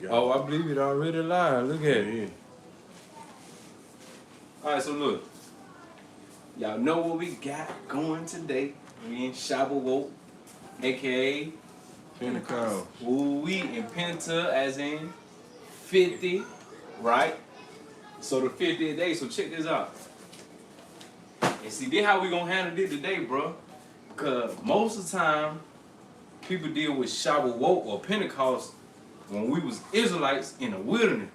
Oh, I believe it already live. Look at it. Alright, so look. Y'all know what we got going today. We in Shavuot, aka Pentecost. We in Penta as in 50, right? So the 50th day, so check this out. And see, this how we gonna handle it today, bro. Because most of the time, people deal with Shavuot or Pentecost when we was Israelites in the wilderness.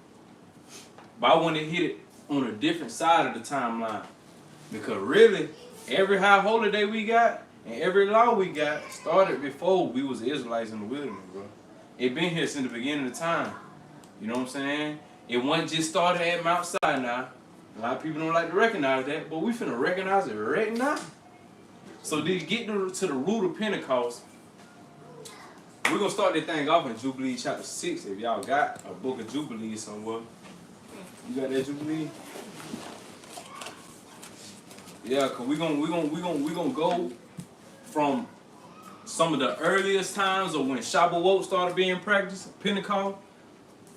But I want to hit it on a different side of the timeline. Because really, every high holiday we got and every law we got started before we was Israelites in the wilderness, bro. It been here since the beginning of time. You know what I'm saying? It wasn't just started at Mount Sinai. A lot of people don't like to recognize that, but we finna recognize it right now. So to get to the root of Pentecost, we're gonna start this thing off in Jubilee chapter 6. If y'all got a book of Jubilee somewhere. You got that Jubilee? Yeah, cause we gonna go from some of the earliest times of when Shavuot started being practiced, Pentecost.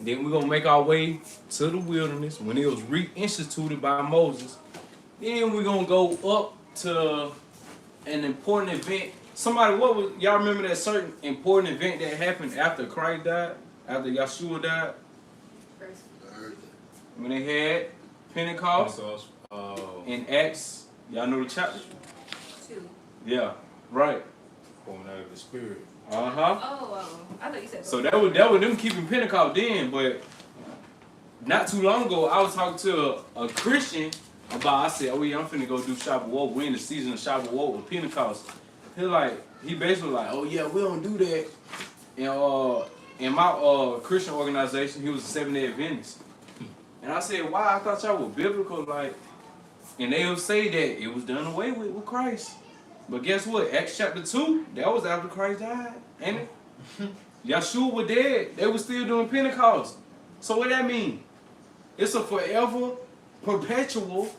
Then we're gonna make our way to the wilderness when it was reinstituted by Moses. Then we're gonna go up to an important event. Somebody, what was y'all remember that certain important event that happened after Christ died, after Yeshua died? When they had Pentecost in Acts. Y'all know the chapter? 2. Yeah, right. Coming out of the Spirit. Uh-huh. Oh, I thought you said. So that was them keeping Pentecost then, but not too long ago I was talking to a Christian about, I said, oh yeah, I'm finna go do Shavuot. We're in the season of Shavuot with Pentecost. He basically like, oh yeah, we don't do that. And in my Christian organization, he was a 7-day Adventist. And I said, why? I thought y'all were biblical, like, and they'll say that it was done away with Christ. But guess what? Acts chapter 2, that was after Christ died, ain't it? Yeshua was dead. They were still doing Pentecost. So what that mean? It's a forever, perpetual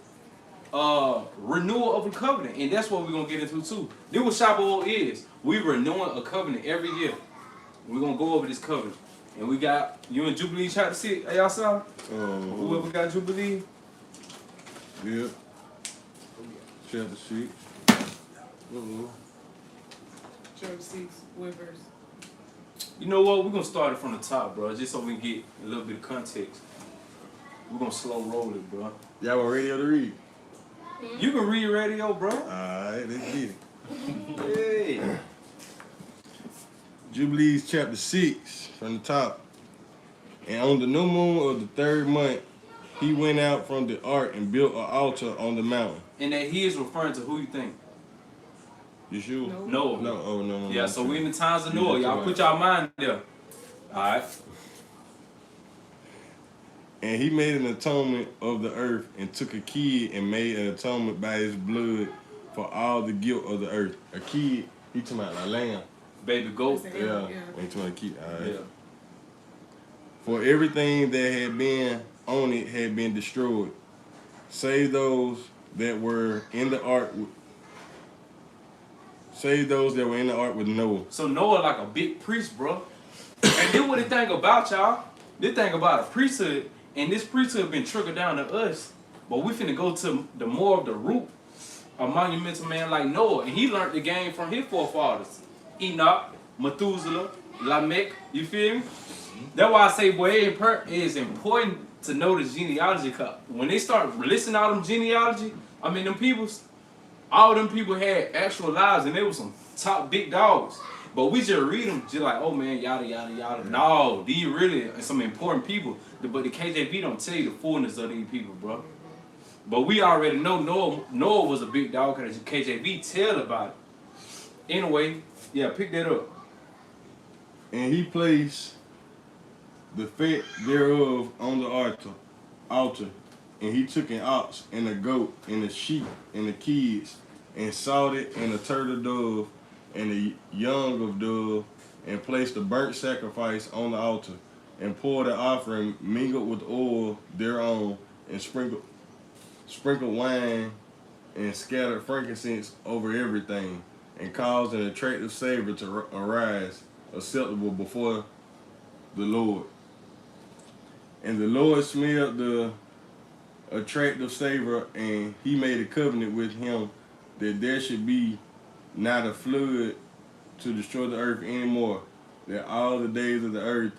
renewal of a covenant. And that's what we're going to get into too. This what Shavuot is. We renewing a covenant every year. We're going to go over this covenant. And we got, you in Jubilee chapter 6. Hey, y'all saw? Whoever got Jubilee? Yeah. Chapter 6. Chapter 6, what verse? You know what? We're going to start it from the top, bro, just so we can get a little bit of context. We're going to slow roll it, bro. Y'all want radio to read? You can read radio, bro. Alright, let's get it. Hey. Jubilees chapter 6 from the top. And on the new moon of the 3rd month, he went out from the ark and built an altar on the mountain. And that he is referring to who you think? Yeshua? Noah. No, oh no. Yeah, no, so we in the times of Noah. Y'all right. put y'all mind there. Alright. And he made an atonement of the earth and took a kid and made an atonement by his blood for all the guilt of the earth. A kid, he talking about a lamb. Baby goat. Yeah. He talking about a kid. All right. Yeah. For everything that had been on it had been destroyed, save those that were in the ark. Save those that were in the ark with Noah. So Noah like a big priest, bro. And then what the thing about y'all, this thing about a priesthood, and this priesthood been trickled down to us, but we finna go to the more of the root, a monumental man like Noah, and he learned the game from his forefathers. Enoch, Methuselah, Lamech, you feel me? That's why I say, boy, it is important to know the genealogy, cause when they start listing all them genealogy, I mean them peoples, all them people had actual lives and they were some top big dogs. But we just read them just like, oh man, yada, yada, yada. No, these really are some important people. But the KJV don't tell you the fullness of these people, bro. But we already know Noah was a big dog because the KJV tell about it. Anyway, yeah, pick that up. And he placed the fat thereof on the altar. And he took an ox and a goat and a sheep and the kids and salted and a turtle dove and a young of dove and placed the burnt sacrifice on the altar and poured the offering mingled with oil thereon and sprinkled wine and scattered frankincense over everything and caused an attractive savor to arise acceptable before the Lord. And the Lord smelled the attractive savor, and he made a covenant with him that there should be not a flood to destroy the earth anymore, that all the days of the earth,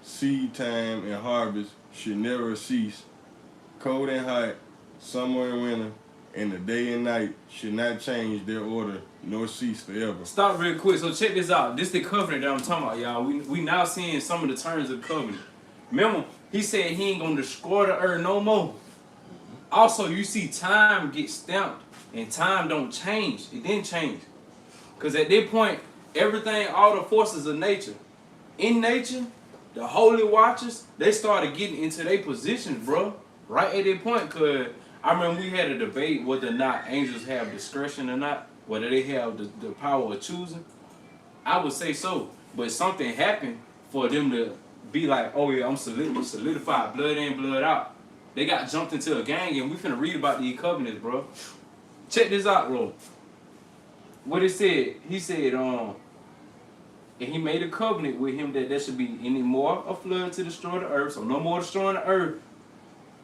seed time and harvest, should never cease. Cold and hot, summer and winter, and the day and night should not change their order nor cease forever. Stop real quick. So check this out. This is the covenant that I'm talking about, y'all. We now seeing some of the terms of the covenant. Remember, he said he ain't gonna destroy the earth no more. Also, you see time get stamped and time don't change. It didn't change. Because at that point, everything, all the forces of nature, in nature, the holy watchers, they started getting into their positions, bro. Right at that point, because I remember we had a debate whether or not angels have discretion or not, whether they have the power of choosing. I would say so. But something happened for them to be like, oh yeah, I'm solidified, blood in, blood out. They got jumped into a gang, and we finna read about these covenants, bro. Check this out, bro. What it said, he said, and he made a covenant with him that there should be any more a flood to destroy the earth, so no more destroying the earth.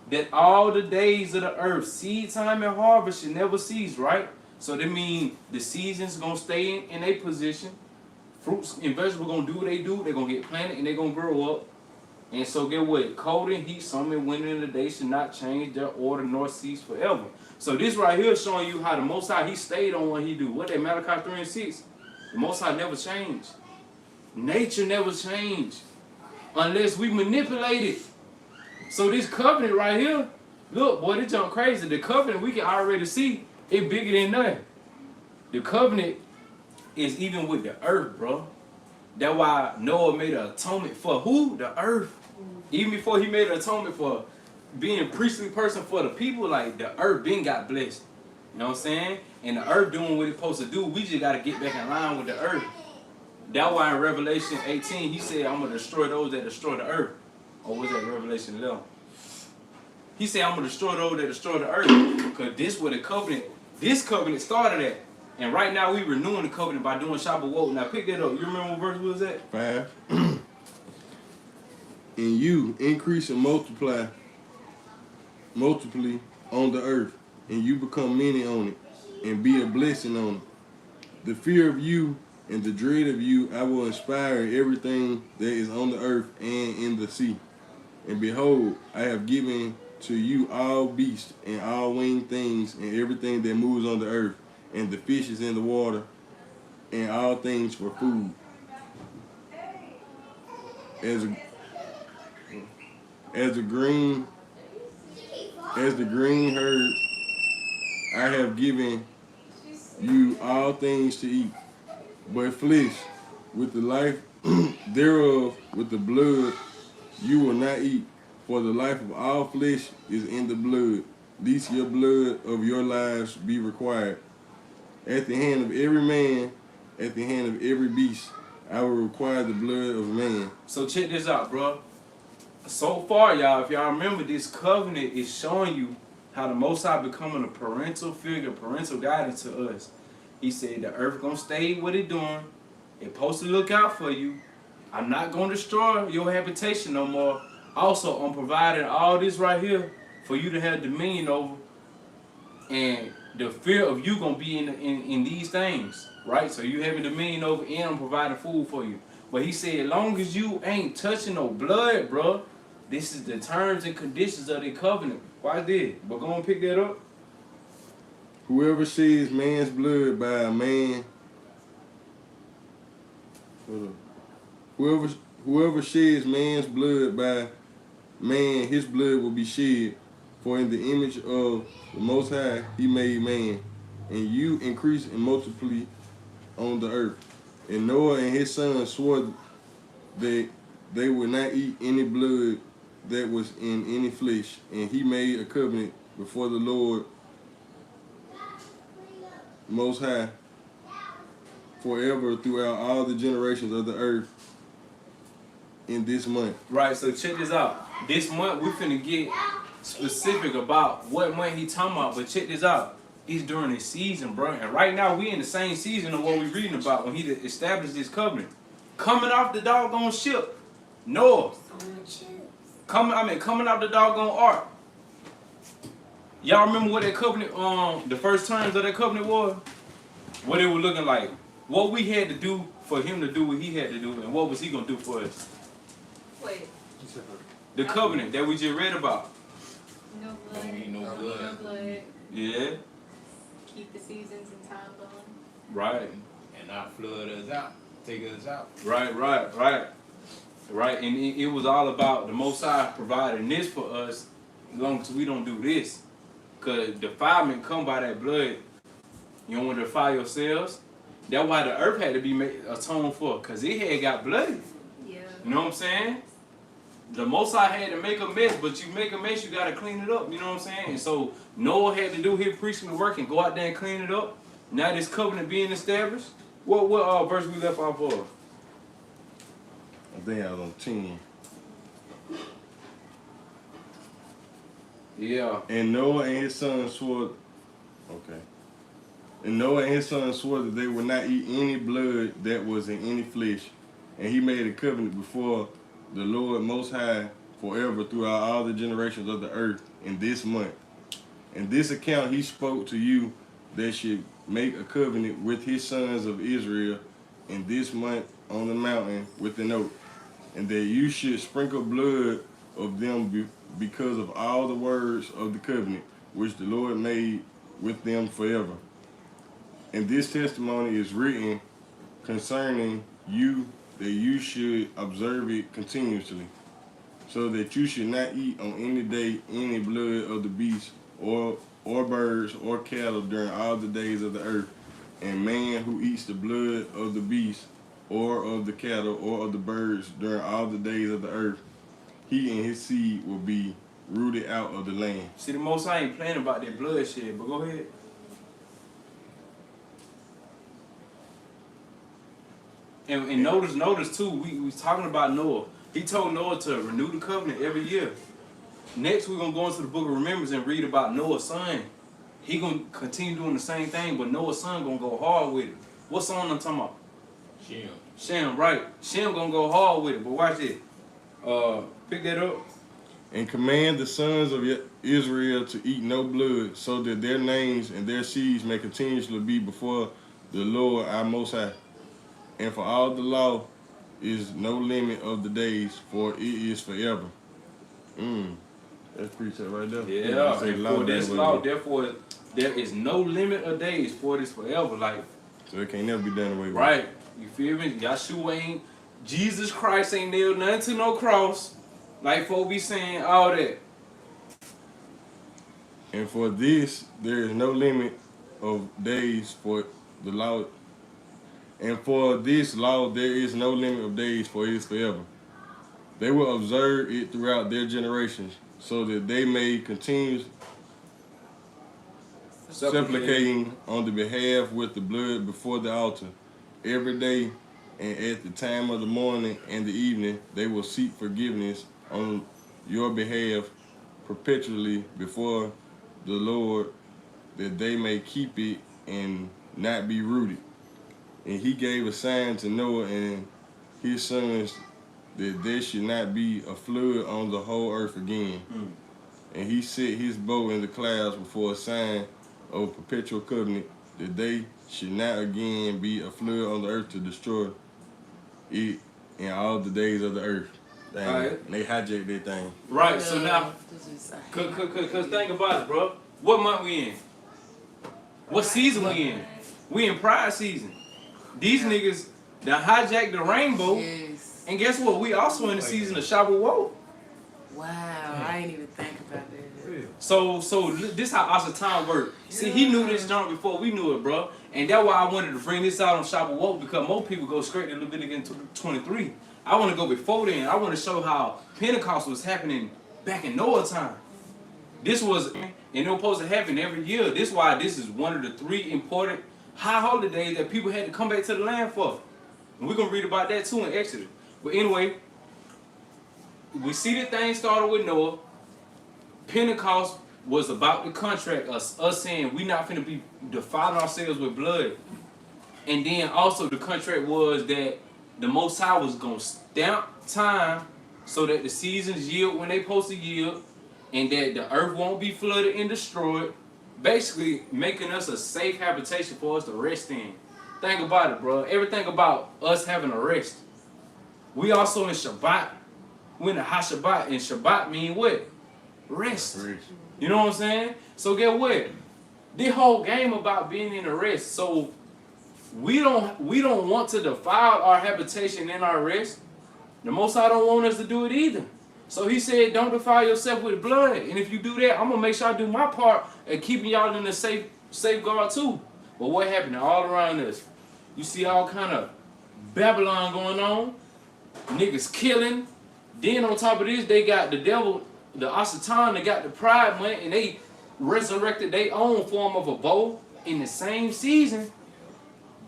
That all the days of the earth, seed time and harvest should never cease, right? So that means the seasons gonna stay in a position. Fruits and vegetables gonna do what they do. They're gonna get planted and they're gonna grow up. And so get what? Cold and heat, summer and winter and the day should not change their order nor cease forever. So this right here is showing you how the Most High, he stayed on what he do. What that Malachi 3 and 6? The Most High never changed. Nature never changed unless we manipulate it. So this covenant right here, look, boy, this jump crazy. The covenant, we can already see it bigger than nothing. The covenant is even with the earth, bro. That's why Noah made an atonement for who? The earth. Even before he made an atonement for being a priestly person for the people, like the earth been got blessed. You know what I'm saying? And the earth doing what it's supposed to do. We just got to get back in line with the earth. That's why in Revelation 18, he said, I'm going to destroy those that destroy the earth. Or was that Revelation 11? He said, I'm going to destroy those that destroy the earth. Because this where the covenant, this covenant started at. And right now we renewing the covenant by doing Shavuot. Now pick that up. You remember what verse was that? 5. And you increase and multiply on the earth, and you become many on it, and be a blessing on it. The fear of you and the dread of you I will inspire in everything that is on the earth and in the sea. And behold, I have given to you all beasts and all winged things and everything that moves on the earth, and the fishes in the water, and all things for food. As the green herb, I have given you all things to eat. But flesh, with the life thereof, with the blood, you will not eat. For the life of all flesh is in the blood, lest your blood of your lives be required. At the hand of every man, at the hand of every beast, I will require the blood of man. So check this out, bro. So far, y'all, if y'all remember, this covenant is showing you how the Most High becoming a parental figure, parental guidance to us. He said the earth gonna stay what it doing. It's supposed to look out for you. I'm not gonna destroy your habitation no more. Also, I'm providing all this right here for you to have dominion over. And the fear of you gonna be in these things, right? So you having dominion over, and I'm providing food for you. But he said, as long as you ain't touching no blood, bro, this is the terms and conditions of the covenant. Why did? But go and pick that up. Whoever sheds man's blood by a man, whoever sheds man's blood by man, his blood will be shed. For in the image of the Most High he made man, and you increase and multiply on the earth. And Noah and his sons swore that they would not eat any blood that was in any flesh, and he made a covenant before the Lord Most High forever throughout all the generations of the earth in this month. Right, so check this out. This month we finna get specific about what month he talking about, but check this out. It's during the season, bro. And right now we in the same season of what we reading about when he established this covenant. Coming off the doggone ship, Noah. coming out the doggone ark. Y'all remember what that covenant, the first terms of that covenant was? What it was looking like. What we had to do for him to do what he had to do, and what was he gonna do for us? Wait. The covenant that we just read about. No blood. Don't need no blood. No blood. Yeah. Keep the seasons and time going. Right. And not flood us out. Take us out. Right. And it was all about the Most High providing this for us, as long as we don't do this. Cause defilement come by that blood. You don't want to defile yourselves. That's why the earth had to be atoned for, cause it had got bloody. Yeah. You know what I'm saying? The Most High had to make a mess, but you make a mess, you gotta clean it up. You know what I'm saying? And so Noah had to do his priestly work and go out there and clean it up. Now this covenant being established. What verse we left off of? I think I was on 10. Yeah. And Noah and his sons swore. Okay. And Noah and his sons swore that they would not eat any blood that was in any flesh. And he made a covenant before the Lord Most High forever throughout all the generations of the earth in this month. In this account he spoke to you that should make a covenant with his sons of Israel in this month on the mountain with an oath. And that you should sprinkle blood of them because of all the words of the covenant which the Lord made with them forever. And this testimony is written concerning you, that you should observe it continuously, so that you should not eat on any day any blood of the beast or birds or cattle during all the days of the earth. And man who eats the blood of the beast or of the cattle or of the birds during all the days of the earth, he and his seed will be rooted out of the land. See, the Most High ain't playing about that bloodshed, but go ahead. And notice too, we was talking about Noah. He told Noah to renew the covenant every year. Next, we're going to go into the book of Remembrance and read about Noah's son. He going to continue doing the same thing, but Noah's son going to go hard with it. What son I'm talking about? Shem, right. Shem going to go hard with it, but watch it. Pick that up. And command the sons of Israel to eat no blood, so that their names and their seeds may continuously be before the Lord our Most High. And for all the law is no limit of the days, for it is forever. That's precept right there. Yeah, and for this law, therefore, there is no limit of days, for it is forever. Like, so it can't never be done away with. Right. You feel me? Yahshua ain't, Jesus Christ ain't nailed nothing to no cross. Like folk be saying, all that. And for this, there is no limit of days for the law. And for this law, there is no limit of days, for it is forever. They will observe it throughout their generations, so that they may continue supplicating on the behalf with the blood before the altar. Every day and at the time of the morning and the evening, they will seek forgiveness on your behalf perpetually before the Lord, that they may keep it and not be rooted. And he gave a sign to Noah and his sons that there should not be a flood on the whole earth again. And he set his bow in the clouds before a sign of a perpetual covenant, that they should not again be a flood on the earth to destroy it in all the days of the earth. Dang, Right. they hijacked that thing. Right, so now, cause think about it, bro. What month we in? What season we in? We in Pride season. These niggas done hijacked the rainbow. Yes. And guess what? We also in the season of Shavuot. Wow, I ain't even think about that. So this how Asatan work. See, he knew this junk before we knew it, bro. And that's why I wanted to bring this out on Shavuot, because most people go straight to Leviticus 23. I want to go before then. I want to show how Pentecost was happening back in Noah time. This was, and it was supposed to happen every year. This is why this is one of the 3 important high holidays that people had to come back to the land for. And we're going to read about that too in Exodus. But anyway, we see the thing started with Noah. Pentecost was about the contract, us saying we not finna be defiling ourselves with blood. And then also the contract was that the Most High was going to stamp time so that the seasons yield when they supposed to yield, and that the earth won't be flooded and destroyed. Basically, making us a safe habitation for us to rest in. Think about it, bro. Everything about us having a rest. We also in Shabbat. We in the HaShabbat, and Shabbat mean what? Rest. You know what I'm saying? So get what? This whole game about being in the rest. So we don't want to defile our habitation in our rest. The Most High don't want us to do it either. So he said, don't defile yourself with blood. And if you do that, I'm gonna make sure I do my part at keeping y'all in the safeguard too. But what happened all around us? You see all kind of Babylon going on. Niggas killing. Then on top of this, they got the devil, the Asatan, they got the pride money, and they resurrected their own form of a bow in the same season.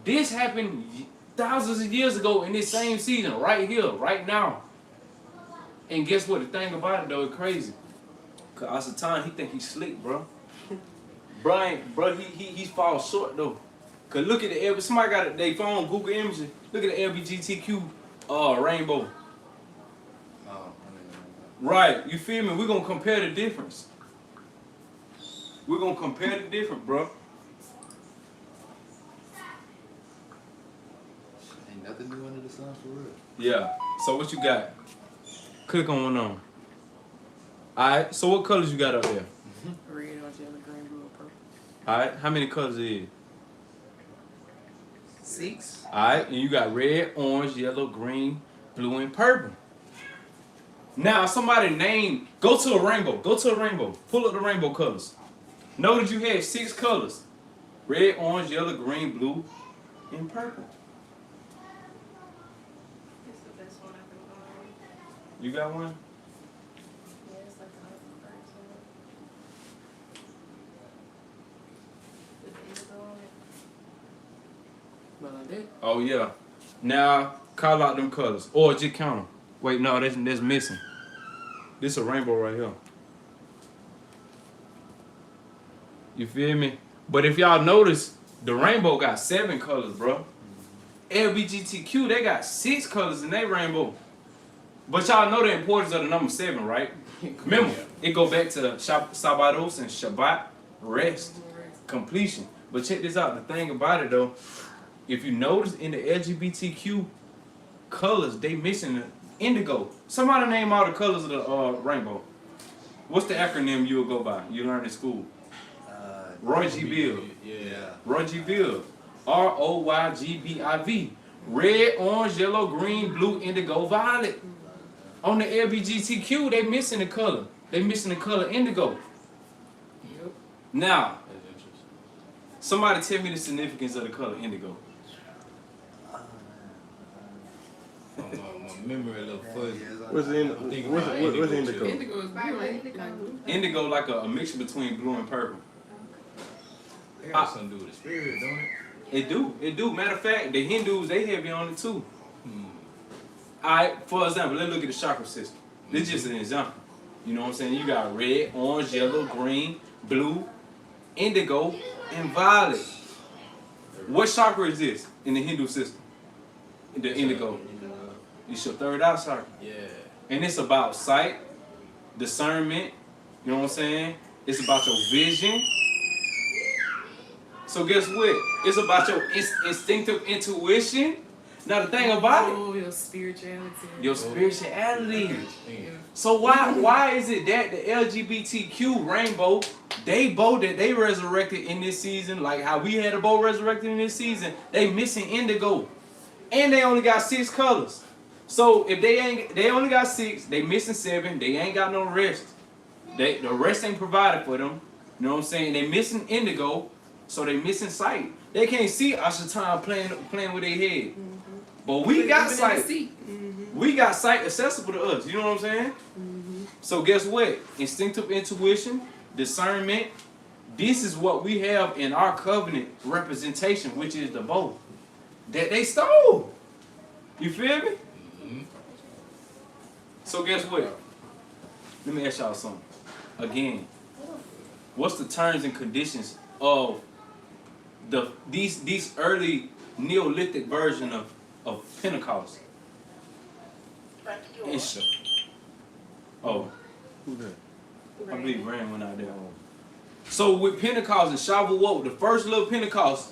This happened thousands of years ago in this same season, right here, right now. And guess what? The thing about it though, it's crazy. Cause Asatan, he think he's slick, bro. Bro, he falls short though. Cause look at the somebody got their phone, Google Images. Look at the LGBTQ rainbow. Right, you feel me? We're gonna compare the difference. We're gonna compare the difference, bro. Ain't nothing new under the sun for real. Yeah. So what you got? Click on one on. Alright, so what colors you got up there? Red, orange, yellow, green, blue, and purple. Alright, how many colors is it? 6. Alright, and you got red, orange, yellow, green, blue, and purple. Now somebody name, go to a rainbow, pull up the rainbow colors. Notice you had 6 colors. Red, orange, yellow, green, blue, and purple. It's the best one I can find. You got one? Yeah, it's like the first one. With the indigo on it. Well, I did. Oh yeah. Now call out them colors. Or just count them. Wait, no, that's missing. This a rainbow right here. You feel me? But if y'all notice, the rainbow got 7 colors, bro. LGBTQ, they got 6 colors in their rainbow. But y'all know the importance of the number 7, right? Remember, it go back to Sabbatos and Shabbat, rest, completion. But check this out, the thing about it though, if you notice in the LGBTQ colors, they missing the indigo. Somebody name all the colors of the rainbow. What's the acronym you'll go by? You learned in school. Roy G. Biv. Yeah. Roy G. Biv. ROYGBIV. Red, orange, yellow, green, blue, indigo, violet. On the LGBTQ, they missing the color. They missing the color indigo. Yep. Now, That's interesting. somebody tell me the significance of the color indigo. My memory a little fuzzy. What's in? I'm thinking What's about indigo? Indigo is blue, Violet, ain't it? Like blue. Indigo like a mixture between blue and purple. It got something to do with the spirit, don't it? It do. Matter of fact, the Hindus, they heavy on it too. Alright, for example, let's look at the chakra system. This is just an example. You know what I'm saying? You got red, orange, yellow, green, blue, indigo, and violet. What chakra is this in the Hindu system? The indigo. It's your third eye chakra. Yeah. And it's about sight, discernment, you know what I'm saying? It's about your vision. So guess what? It's about your instinctive intuition. Now the thing about it, Oh, your spirituality. your spirituality. Yeah. So why is it that the LGBTQ rainbow, they bow that they resurrected in this season, like how we had a bow resurrected in this season, they missing indigo. And they only got 6 colors. So if they only got 6, they missing 7, they ain't got no rest. The rest ain't provided for them. You know what I'm saying? They missing indigo, so they missing sight. They can't see Ashatan playing with their head. But we got sight. We got sight accessible to us. You know what I'm saying? So guess what? Instinctive intuition, discernment. This is what we have in our covenant representation, which is the bow that they stole. You feel me? So guess what? Let me ask y'all something. Again, what's the terms and conditions of these early Neolithic version of Pentecost? Oh, Who that? I believe Rand went out there. So with Pentecost and Shavuot, the first little Pentecost,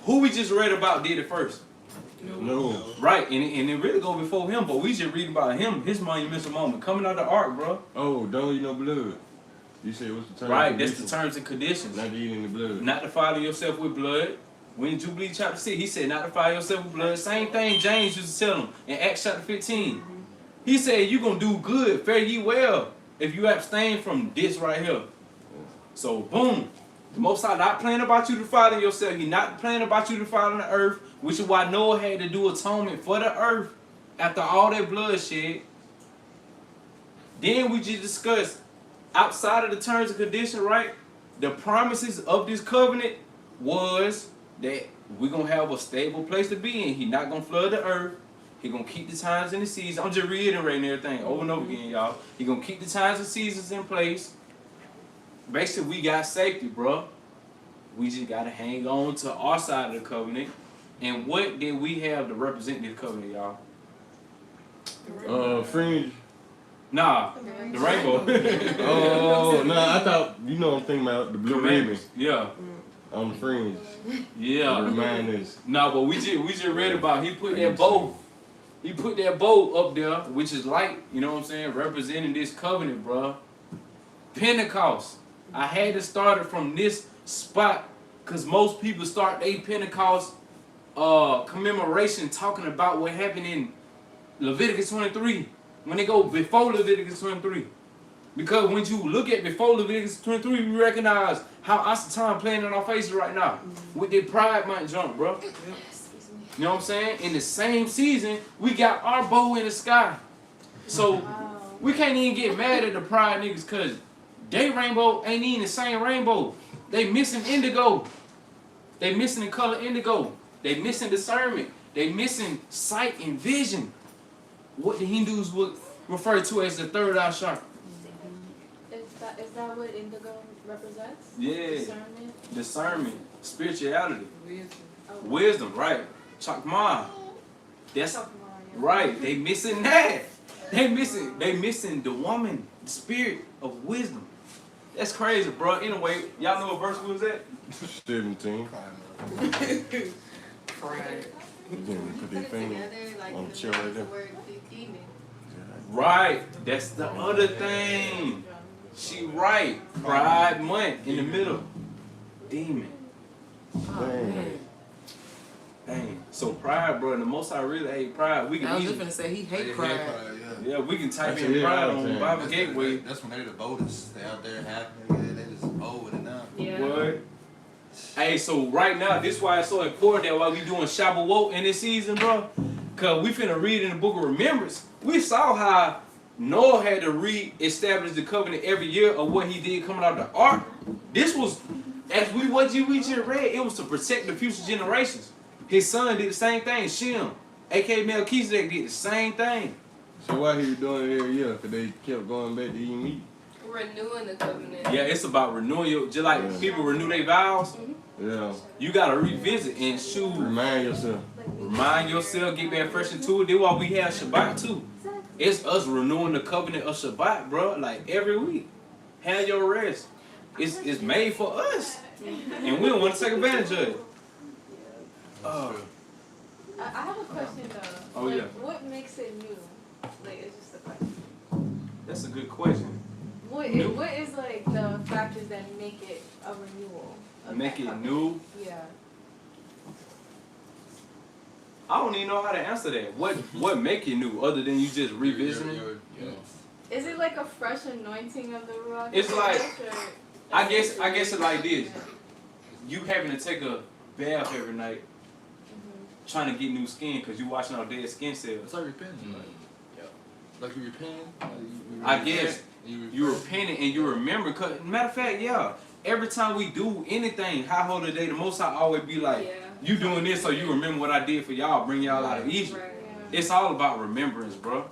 who we just read about did it first? No. Right, and it really go before him, but we just read about him, his monumental moment, coming out the ark, bro. Oh, don't eat no blood. You say what's the term? Right, that's the terms and conditions. Not to eat any blood. Not to follow yourself with blood. When Jubilee chapter 6, he said not to follow yourself with blood. Same thing James used to tell him in Acts chapter 15. He said, you going to do good, fare ye well, if you abstain from this right here. So, boom. The Most High not playing about you to follow yourself. He not playing about you to follow the earth, which is why Noah had to do atonement for the earth after all that bloodshed. Then we just discussed, outside of the terms and conditions, right? The promises of this covenant was that we're going to have a stable place to be in. He's not going to flood the earth. He's going to keep the times and the seasons. I'm just reiterating everything over and over again, y'all. He's going to keep the times and seasons in place. Basically, we got safety, bro. We just got to hang on to our side of the covenant. And what did we have to represent this covenant, y'all? Fringe. Nah, the rainbow. Oh, no, I thought, you know what I'm thinking about, the blue ribbon Yeah, on the fringe. yeah. Remind us. No, but we just read about he put that bow. He put that bow up there, which is light, you know what I'm saying, representing this covenant, bro. Pentecost. I had to start it from this spot because most people start their Pentecost commemoration talking about what happened in Leviticus 23. When they go before Leviticus 23. Because when you look at before Leviticus 23, we recognize how Asatan playing in our faces right now. With their pride might jump, bro. You know what I'm saying? In the same season, we got our bow in the sky. So we can't even get mad at the pride niggas because they rainbow ain't even the same rainbow. They missing indigo. They missing the color indigo. They missing discernment. They missing sight and vision. What the Hindus would refer to as the third eye chakra. Is that what indigo represents? Yeah. Discernment? Discernment. Spirituality. Wisdom. Wisdom, right. Chakma. That's Chakma, yeah. right. They missing that. They missing the woman, the spirit of wisdom. That's crazy, bro. Anyway, y'all know what verse we was at? 17. Pride. Then put their finger on the chair right there. Right. That's the other thing. She right. Pride month in the middle. Demon. Dang. Dang. So pride, bro. The most I really hate pride. We I can was easily, just gonna say he hate pride. yeah, we can type That's in it, pride all the on time. Bible Gateway. That's when they're the boldest. They out there happy. They just bold with it now. Yeah. What? Hey, so right now, this is why it's so important that while we doing Shavuot in this season, bro, because we finna read in the book of remembrance. We saw how Noah had to re-establish the covenant every year of what he did coming out of the ark. This was, as we just read, it was to protect the future generations. His son did the same thing. Shem, a.k.a. Melchizedek, did the same thing. So why he was doing it every year? Because they kept going back to eating meat. Renewing the covenant. Yeah, it's about renewing your, just like people renew their vows, Yeah. you gotta revisit and shoot. Remind yourself. Remind yourself, get back fresh into it. That's why we have Shabbat too. It's us renewing the covenant of Shabbat, bro. Like every week. Have your rest. It's made for us. And we don't want to take advantage of it. I have a question though. Oh, like, yeah. What makes it new? Like, it's just a question. That's a good question. What is like the factors that make it a renewal? Of Make that it covenant? new. Yeah. I don't even know how to answer that. What make it new other than you just revisiting? Is it like a fresh anointing of the Ruach? It's like- Or- I guess it's like this. You having to take a bath every night, trying to get new skin because you washing out dead skin cells. It's like repenting. Like you repent. I guess you repenting and you remember. Cause matter of fact, yeah. Every time we do anything, high holy day, the Most High always be like, Yeah. "You doing this so you remember what I did for y'all, bring y'all out of Egypt." Right. It's all about remembrance, bro.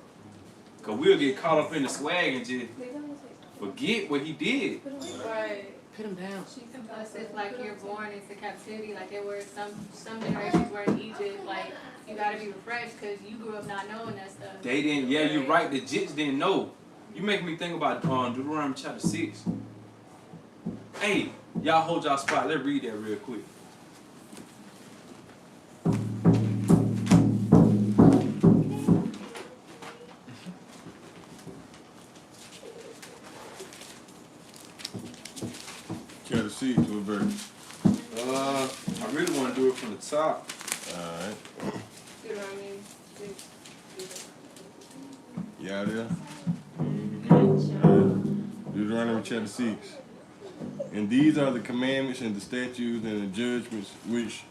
Cause we'll get caught up in the swag and just forget what he did. Right. Put him down. Plus, it's like you're born into captivity. Like there were some generations were in Egypt. Like you gotta be refreshed because you grew up not knowing that stuff. They didn't. Yeah, you're right. The Jits didn't know. You make me think about Deuteronomy chapter 6. Hey, y'all hold y'all spot. Let's read that real quick. Chapter 6, what verse? I really want to do it from the top. Alright. Deuteronomy 6. Y'all there? Mm-hmm. Deuteronomy chapter 6. And these are the commandments and the statutes and the judgments which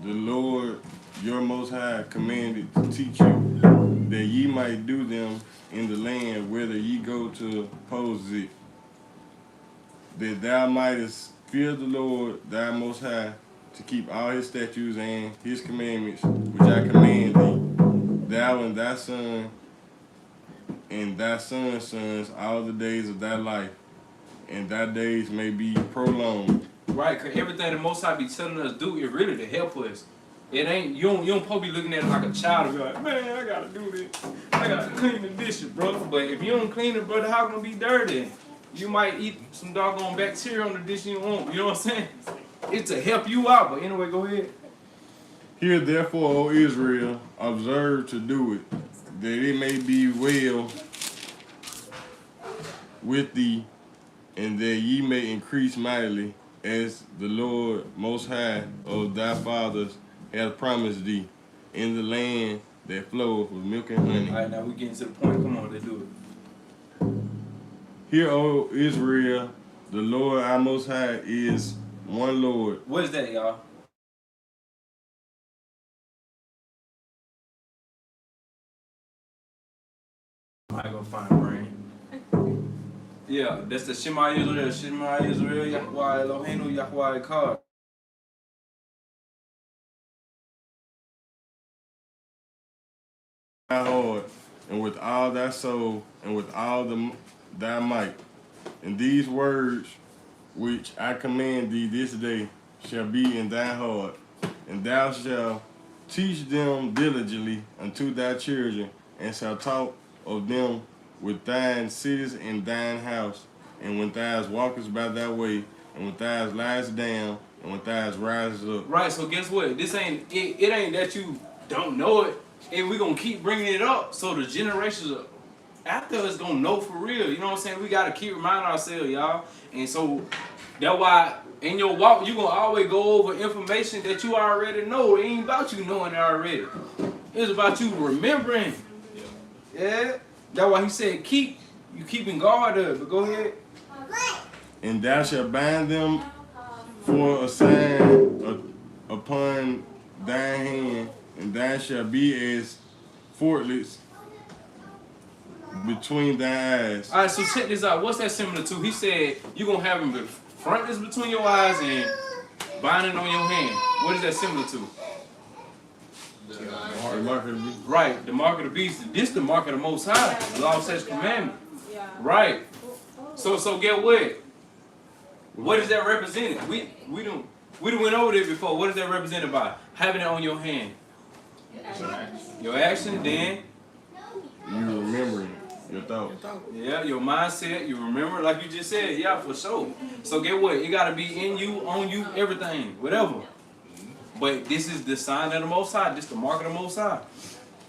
the Lord your Most High commanded to teach you, that ye might do them in the land whither ye go to possess it, that thou mightest fear the Lord thy Most High, to keep all his statutes and his commandments, which I command thee, thou and thy son and thy son's sons all the days of thy life, and thy days may be prolonged. Right, because everything the Most High be telling us do is really to help us. It ain't, you don't supposed to be looking at it like a child and be like, man, I gotta do this. I gotta clean the dishes, bro. But if you don't clean it, brother, how gonna be dirty? You might eat some doggone bacteria on the dish you want. You know what I'm saying? It's to help you out. But anyway, go ahead. Hear therefore, O Israel, observe to do it, that it may be well with thee, and that ye may increase mightily, as the Lord Most High of thy fathers hath promised thee, in the land that floweth with milk and honey. All right, now we getting to the point. Come on, let's do it. Hear, O Israel, the Lord our Most High is one Lord. What is that, y'all? I gonna find a brain. Yeah, that's the Shema Israel. Shema Israel, Yahweh Eloheinu, Yahweh Echad. Thy heart, and with all thy soul, and with all thy might. And these words which I command thee this day shall be in thy heart, and thou shalt teach them diligently unto thy children, and shalt talk of them with thine cities and thine house, and when thou walkest by thy way, and when thou liest down, and when thou risest up. Right, so guess what? This ain't, it ain't that you don't know it, and we gonna keep bringing it up so the generations after us gonna know for real. You know what I'm saying? We gotta keep reminding ourselves, y'all. And so that's why in your walk you gonna always go over information that you already know. It ain't about you knowing it already. It's about you remembering. Yeah. That's why he said you keeping guard of it. But go ahead. And thou shalt bind them for a sign upon thine hand, and thou shalt be as fortlets between thy eyes. All right, so check this out. What's that similar to? He said you're going to have them frontlets between your eyes and binding on your hand. What is that similar to? The mark of the beast. Right, the mark of the beast. This the mark of the Most High. The law, statutes, commandment. Yeah. Right. So get what? What is that represented? We done went over there before. What is that represented by? Having it on your hand. Your action, then. You remembering your thoughts. Yeah, your mindset, you remember, like you just said, yeah, for sure. So get what? It gotta be in you, on you, everything, whatever. But this is the sign of the Most High. This is the mark of the Most High.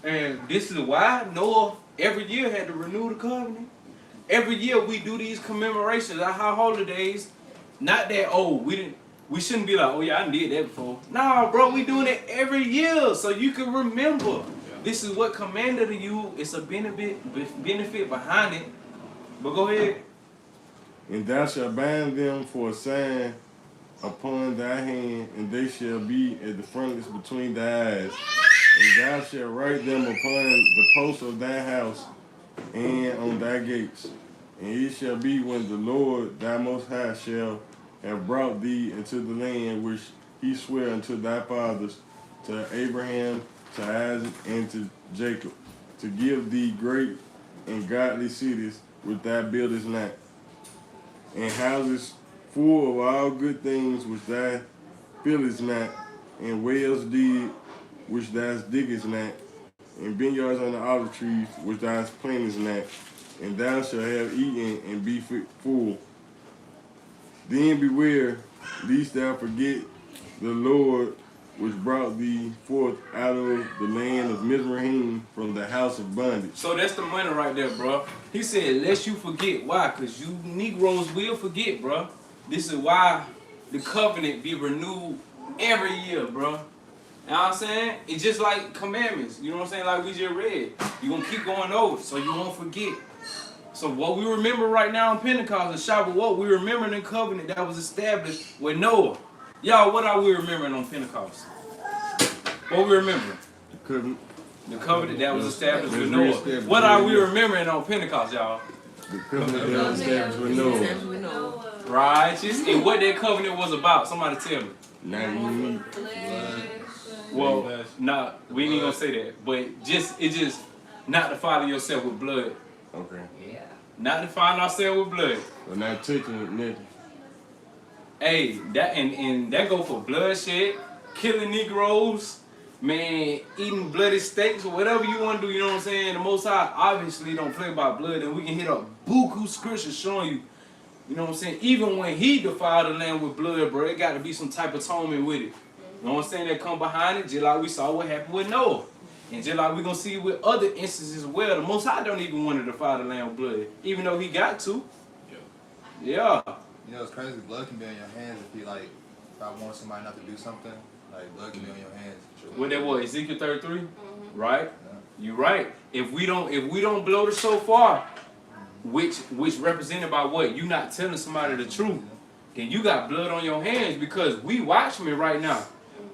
And this is why Noah every year had to renew the covenant. Every year we do these commemorations, our holidays. Not that, we shouldn't be like, oh yeah, I did that before. Nah, bro, we doing it every year so you can remember. This is what commanded to you. It's a benefit behind it. But go ahead. And thou shalt bind them for a sign upon thy hand, and they shall be at the frontlets between thy eyes. And thou shalt write them upon the posts of thy house and on thy gates. And it shall be when the Lord thy Most High shall have brought thee into the land which he sware unto thy fathers, to Abraham, to Isaac, and to Jacob, to give thee great and godly cities which thou buildest not, and houses full of all good things which thou fillest not, and wells deep which thou diggest not, and vineyards on the olive trees which thou plantest not, and thou shalt have eaten and be full. Then beware, lest thou forget the Lord which brought thee forth out of the land of Mizraim from the house of bondage. So that's the money right there, bro. He said, lest you forget. Why? Because you Negroes will forget, bro. This is why the covenant be renewed every year, bro. You know what I'm saying? It's just like commandments. You know what I'm saying? Like we just read. You're going to keep going over so you won't forget. So what we remember right now in Pentecost and Shavuot, we remember the covenant that was established with Noah. Y'all, what are we remembering on Pentecost? What we remembering? The covenant that was established with Noah. What are we remembering on Pentecost, y'all? The covenant that was established with Noah. Righteous. And what that covenant was about? Somebody tell me. Now you need. Well, not we ain't gonna say that, but it's just not to follow yourself with blood. Okay. Yeah. Not to find ourselves with blood. We're not touching it, nothing. Hey, that and that go for bloodshed, killing Negroes, man, eating bloody steaks or whatever you want to do. You know what I'm saying? The Most High obviously don't play by blood, and we can hit up buku scriptures showing you. You know what I'm saying? Even when he defiled the land with blood, bro, it got to be some type of atonement with it. You know what I'm saying? That come behind it, just like we saw what happened with Noah. And just like we're going to see with other instances as well, the Most High don't even want to defile the land with blood, even though he got to. Yeah. You know, it's crazy. Blood can be on your hands if you, like, if I want somebody not to do something, like, blood can be on your hands. What that was, Ezekiel 33? Right? Yeah. You're right. If we don't blow the shofar, which represented by what? You not telling somebody the truth, then you got blood on your hands because we watchmen right now.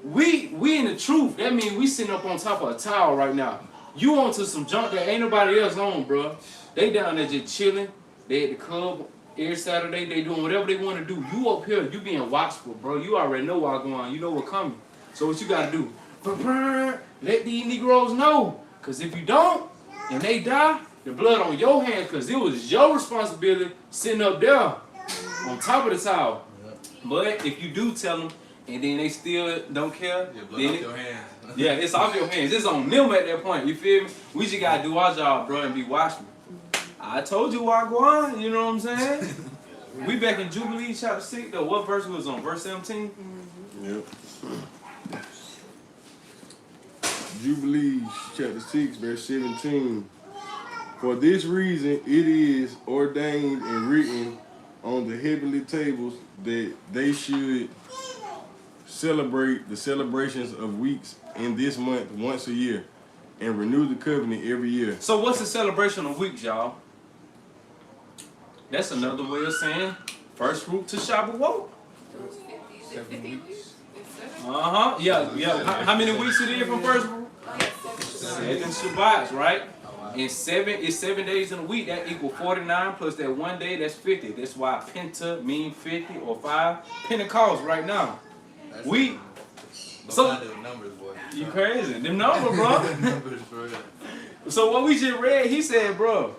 We in the truth. That means we sitting up on top of a tower right now. You onto some junk that ain't nobody else on, bro. They down there just chilling. They at the club every Saturday. They doing whatever they want to do. You up here, you being watchful, bro. You already know what's going on. You know what's coming. So what you got to do? Let these Negroes know. Because if you don't, and they die, the blood on your hands, because it was your responsibility sitting up there on top of the tower. But if you do tell them, and then they still don't care, Yeah, blood then off your hands. yeah, it's off your hands. It's on them at that point. You feel me? We just gotta do our job, bro, and be watchful. I told you why go on. You know what I'm saying? We back in Jubilee chapter 6. Though, what verse was on? Verse 17. Yep. Jubilees chapter 6, verse 17. For this reason it is ordained and written on the heavenly tables that they should celebrate the celebrations of weeks in this month once a year and renew the covenant every year. So what's the celebration of weeks, y'all? That's another way of saying first fruit to Shavuot. 7 weeks. Uh-huh. Yeah. How many weeks it is from first fruit? 7 Shabbats, right? And 7 days in a week. That equals 49 plus that 1 day. That's 50. That's why Penta mean 50 or 5. Pentecost right now. But So I do numbers, boy. you crazy? Them numbers, bro. Numbers for real. So what we just read, he said, bro,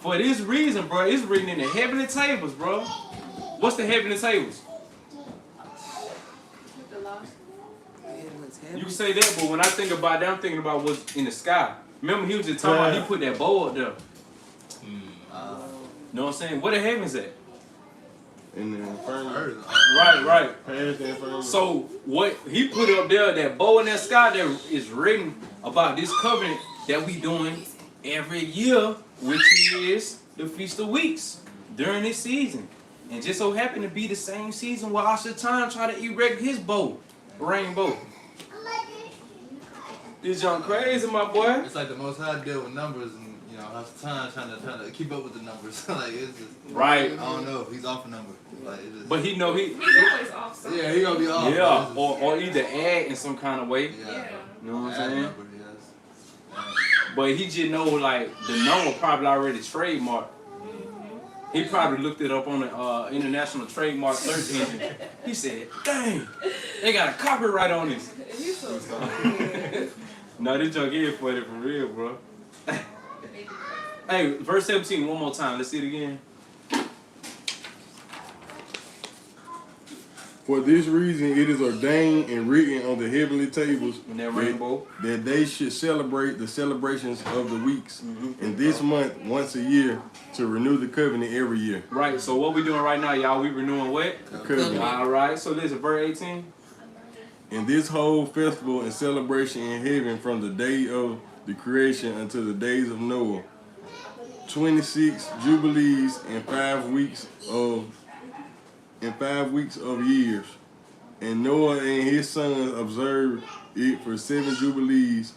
for this reason, bro, it's written in the heavenly tables, bro. What's the heavenly tables? The law. You can say that, but when I think about that, I'm thinking about what's in the sky. Remember, he was just talking about he put that bow up there. You know what I'm saying? Where the heavens at? In the infirmary. Right. Past the infirmary. So what he put up there, that bow in that sky, that is written about this covenant that we doing every year, which is the Feast of Weeks during this season. And just so happened to be the same season where Ashatan tried to erect his bow, rainbow. This junk crazy, my boy. It's like the Most High deal with numbers, and you know, has time trying to keep up with the numbers. Like it's just Right. I don't know. He's off a number. Like it just, But he know he, He's always off something. yeah, he gonna be off. yeah, It's just- or either add in some kind of way. yeah. You know what Add I'm saying? number, yes. But he just know like the number probably already trademarked. He probably looked it up on the international trademark search engine. He said, "Dang, they got a copyright on this." He's so stupid. No, this junk is funny for real, bro. Hey, verse 17, one more time. Let's see it again. For this reason, it is ordained and written on the heavenly tables In that rainbow. that they should celebrate the celebrations of the weeks Mm-hmm. in this month once a year to renew the covenant every year. Right, so what we doing right now, y'all? We renewing what? The covenant. All right, so listen, verse 18. And this whole festival and celebration in heaven from the day of the creation until the days of Noah, 26 jubilees and 5 weeks of years. And Noah and his sons observed it for 7 jubilees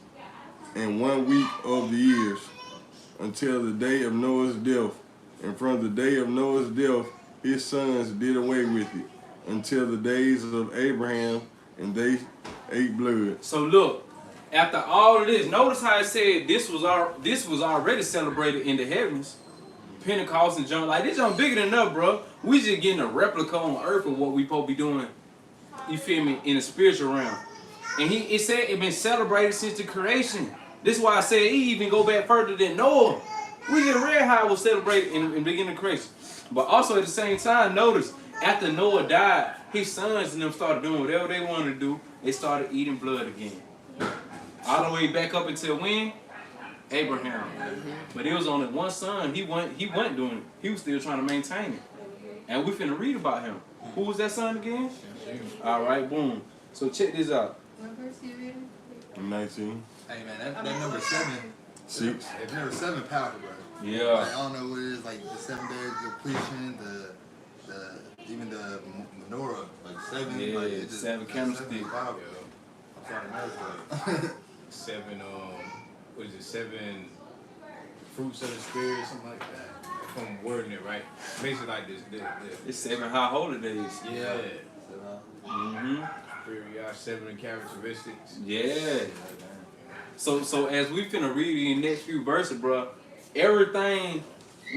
and 1 week of the years until the day of Noah's death. And from the day of Noah's death, his sons did away with it until the days of Abraham, and they ate blood. So look, after all of this, notice how it said this was already celebrated in the heavens. Pentecost and junk, like this junk bigger than enough, bro. We just getting a replica on earth of what we supposed to be doing, you feel me, in the spiritual realm. And it said it been celebrated since the creation. This is why I said it even go back further than Noah. We just read how it was celebrated in the beginning of creation. But also at the same time, notice, after Noah died, his sons and them started doing whatever they wanted to do. They started eating blood again. All the way back up until when? Abraham. But it was only one son. He wasn't doing it. He was still trying to maintain it. And we finna read about him. Who was that son again? All right, boom. So check this out. What verse you reading? 19. Hey man, that number 7. 6. If number 7 powerful, bro. Yeah. Like, I don't know what it is, like the 7 days completion, even the menorah, like 7. Yeah, like, it just, 7 candlesticks. 7 is powerful. I'm trying to imagine that. 7, what is it, 7 fruits of the spirit, something like that. If I'm wording it right. Basically like this. It's 7 high holy days. Yeah. Mm-hmm. Superior, 7 characteristics. Yeah. So as we finna read in the next few verses, bro, everything,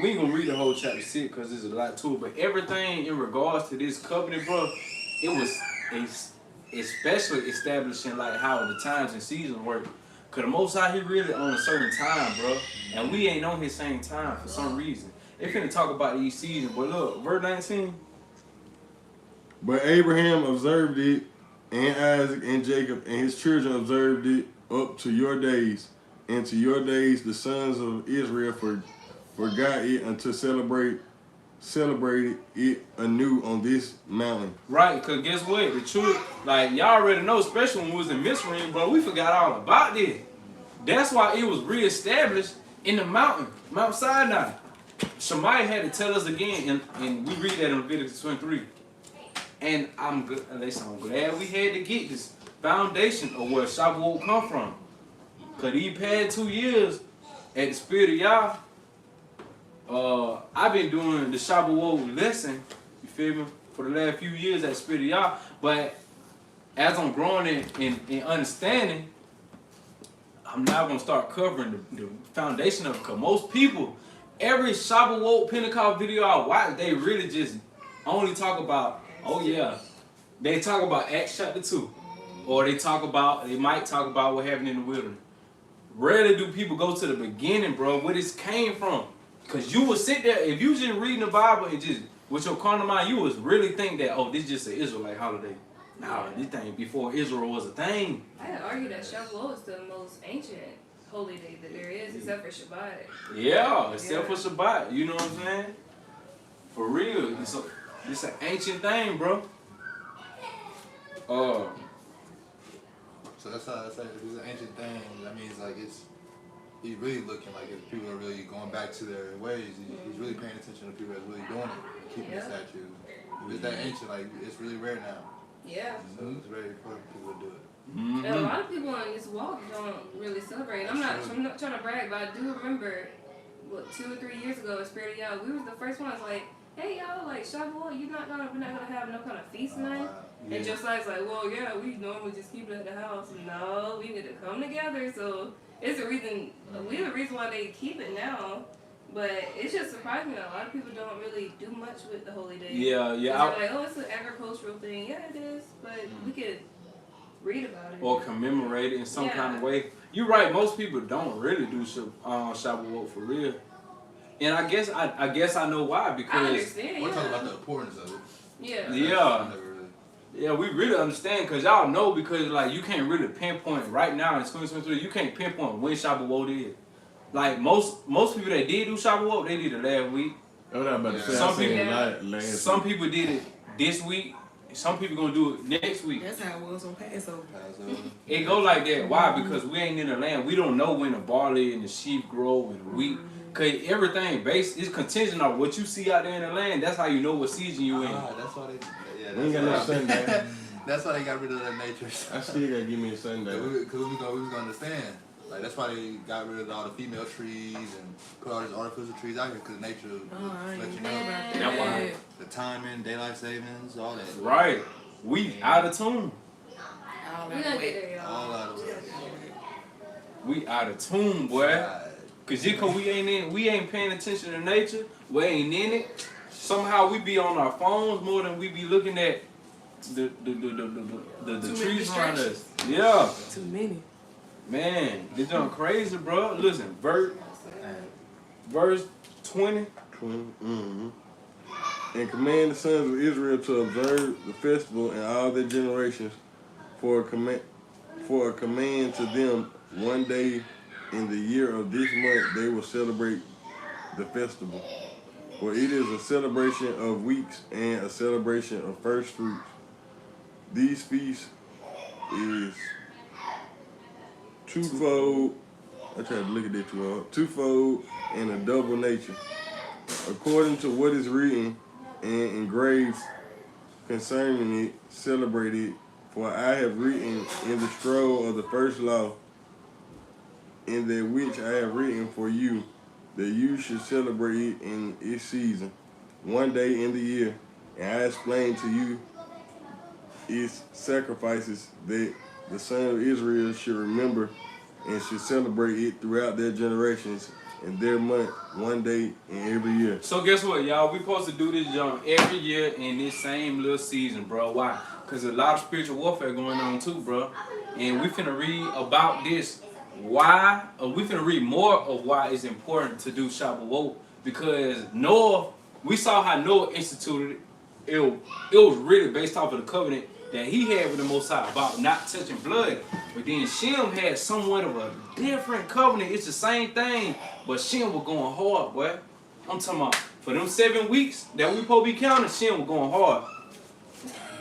we ain't gonna read the whole chapter 6 because there's a lot to it, but everything in regards to this covenant, bro, it was especially establishing like how the times and seasons work. Cause the Most High, he really on a certain time, bro, and we ain't on his same time for some reason. They finna talk about these seasons, but look, verse 19. But Abraham observed it, and Isaac and Jacob and his children observed it up to your days. And to your days the sons of Israel forgot it until celebrated it anew on this mountain. Right, because guess what? The truth, like, y'all already know, especially when we was in Misraim, bro, we forgot all about this. That's why it was reestablished in the mountain, Mount Sinai. Shemaiah had to tell us again, and we read that in Leviticus 23. And I'm glad we had to get this foundation of where Shavuot come from. Because these past 2 years at the Spirit of Yah, I've been doing the Shavuot lesson, you feel me, for the last few years at the Spirit of Yah. But as I'm growing in understanding, I'm now going to start covering the foundation of it. Because most people, every Shavuot Pentecost video I watch, they really just only talk about, oh yeah, they talk about Acts chapter 2. Or they might talk about what happened in the wilderness. Rarely do people go to the beginning, bro, where this came from. Because you would sit there, if you just reading the Bible and just, with your carnal mind, you would really think that, oh, this is just an Israelite holiday. Nah, this thing before Israel was a thing. I'd argue that Shavuot is the most ancient holy day that there is, except for Shabbat. Yeah, except for Shabbat. You know what I'm saying? For real. It's an ancient thing, bro. So that's how it's an ancient thing. That means like he's really looking like if people are really going back to their ways. He's really paying attention to people that's really doing it, keeping the statue. If it's that ancient, like it's really rare now. Yeah. So it's very important for people to do it. Mm-hmm. And a lot of people on this walk don't really celebrate. I'm not trying to brag, but I do remember, 2 or 3 years ago at Spirit of Yah, we was the first ones like, hey y'all, like Shavuot, we're not gonna have no kind of feast night. Yeah. And Josiah's like, well, yeah, we normally just keep it at the house. No, we need to come together. So it's a reason. We have a reason why they keep it now. But it's just surprising that a lot of people don't really do much with the holy days. Yeah. They're like, oh, it's an agricultural thing. Yeah, it is. But we could read about it. Or commemorate it in some kind of way. You're right. Most people don't really do Shavuot for real. And I guess I know why, because I understand. We're talking about the importance of it. Yeah. Yeah. Yeah, we really understand because y'all know because like you can't really pinpoint right now in 2023. You can't pinpoint when Shavuot is. Like most people that did do Shavuot, they did it last week. I was about to say, Some I seen people- it last Some week. people did it this week. Some people gonna do it next week. That's how it was on Passover. Passover. It go like that. Why? Because we ain't in the land. We don't know when the barley and the sheep grow and the wheat. Cause everything based is contingent on what you see out there in the land. That's how you know what season you in. That's why they. Yeah, We ain't got no that's why. Sunday. That's why they got rid of that nature. I still gotta give me a Sunday. Because we was gonna understand. Like that's why they got rid of all the female trees and put all these artificial trees out here because nature Oh, I ain't let you know know about that. That's why. the timing, daylight savings, all that. Right. We out of tune. All We that gonna way. get there, y'all. All out of it. We out of tune, boy. Right. Cause we ain't paying attention to nature. We ain't in it. Somehow we be on our phones more than we be looking at the many trees around us. distractions. Yeah. Too many. Man, this done crazy, bro. Listen, verse 20. And command the sons of Israel to observe the festival in all their generations for a command to them. One day in the year of this month they will celebrate the festival. For it is a celebration of weeks and a celebration of first fruits. These feasts is twofold. I tried to look at that too hard. Twofold and a double nature. According to what is written and engraved concerning it, celebrate it. For I have written in the scroll of the first law, in that which I have written for you, that you should celebrate it in its season, one day in the year. And I explain to you its sacrifices that the son of Israel should remember and should celebrate it throughout their generations in their month, one day in every year. So guess what, y'all? We supposed to do this jump every year in this same little season, bro. Why? Because a lot of spiritual warfare going on too, bro. And we finna read about this. Why? We finna read more of why it's important to do Shavuot. Because Noah, we saw how Noah instituted it. It was really based off of the covenant that he had with the Most High about not touching blood. But then Shem had somewhat of a different covenant. It's the same thing, but Shem was going hard, boy. I'm talking about for them 7 weeks that we supposed to be counting, Shem was going hard.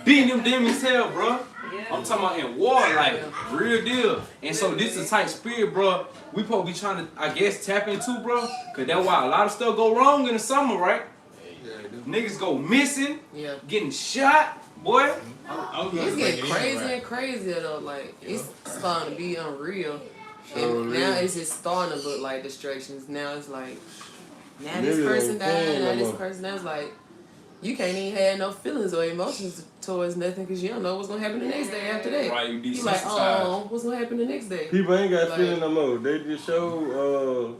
Beating them demons hell, bro. Yeah. I'm talking about in war, like real deal. And so this is the type of spirit, bro, we supposed to be trying to, I guess, tap into, bro. Cause that's why a lot of stuff go wrong in the summer, right? Yeah, they do. Niggas go missing, Yeah. getting shot, boy. I was gonna It's bring getting it in, crazy right? and crazier though. Like it's starting to be unreal. Sure And now is. it's just starting to look like distractions. Now it's like, now Niggas this person ain't died, playing now no this more. person. Now it's like, you can't even have no feelings or emotions towards nothing because you don't know what's gonna happen the next day after that. Right, you You like, desensitized. oh, what's gonna happen the next day? People ain't got Like- feeling no more. They just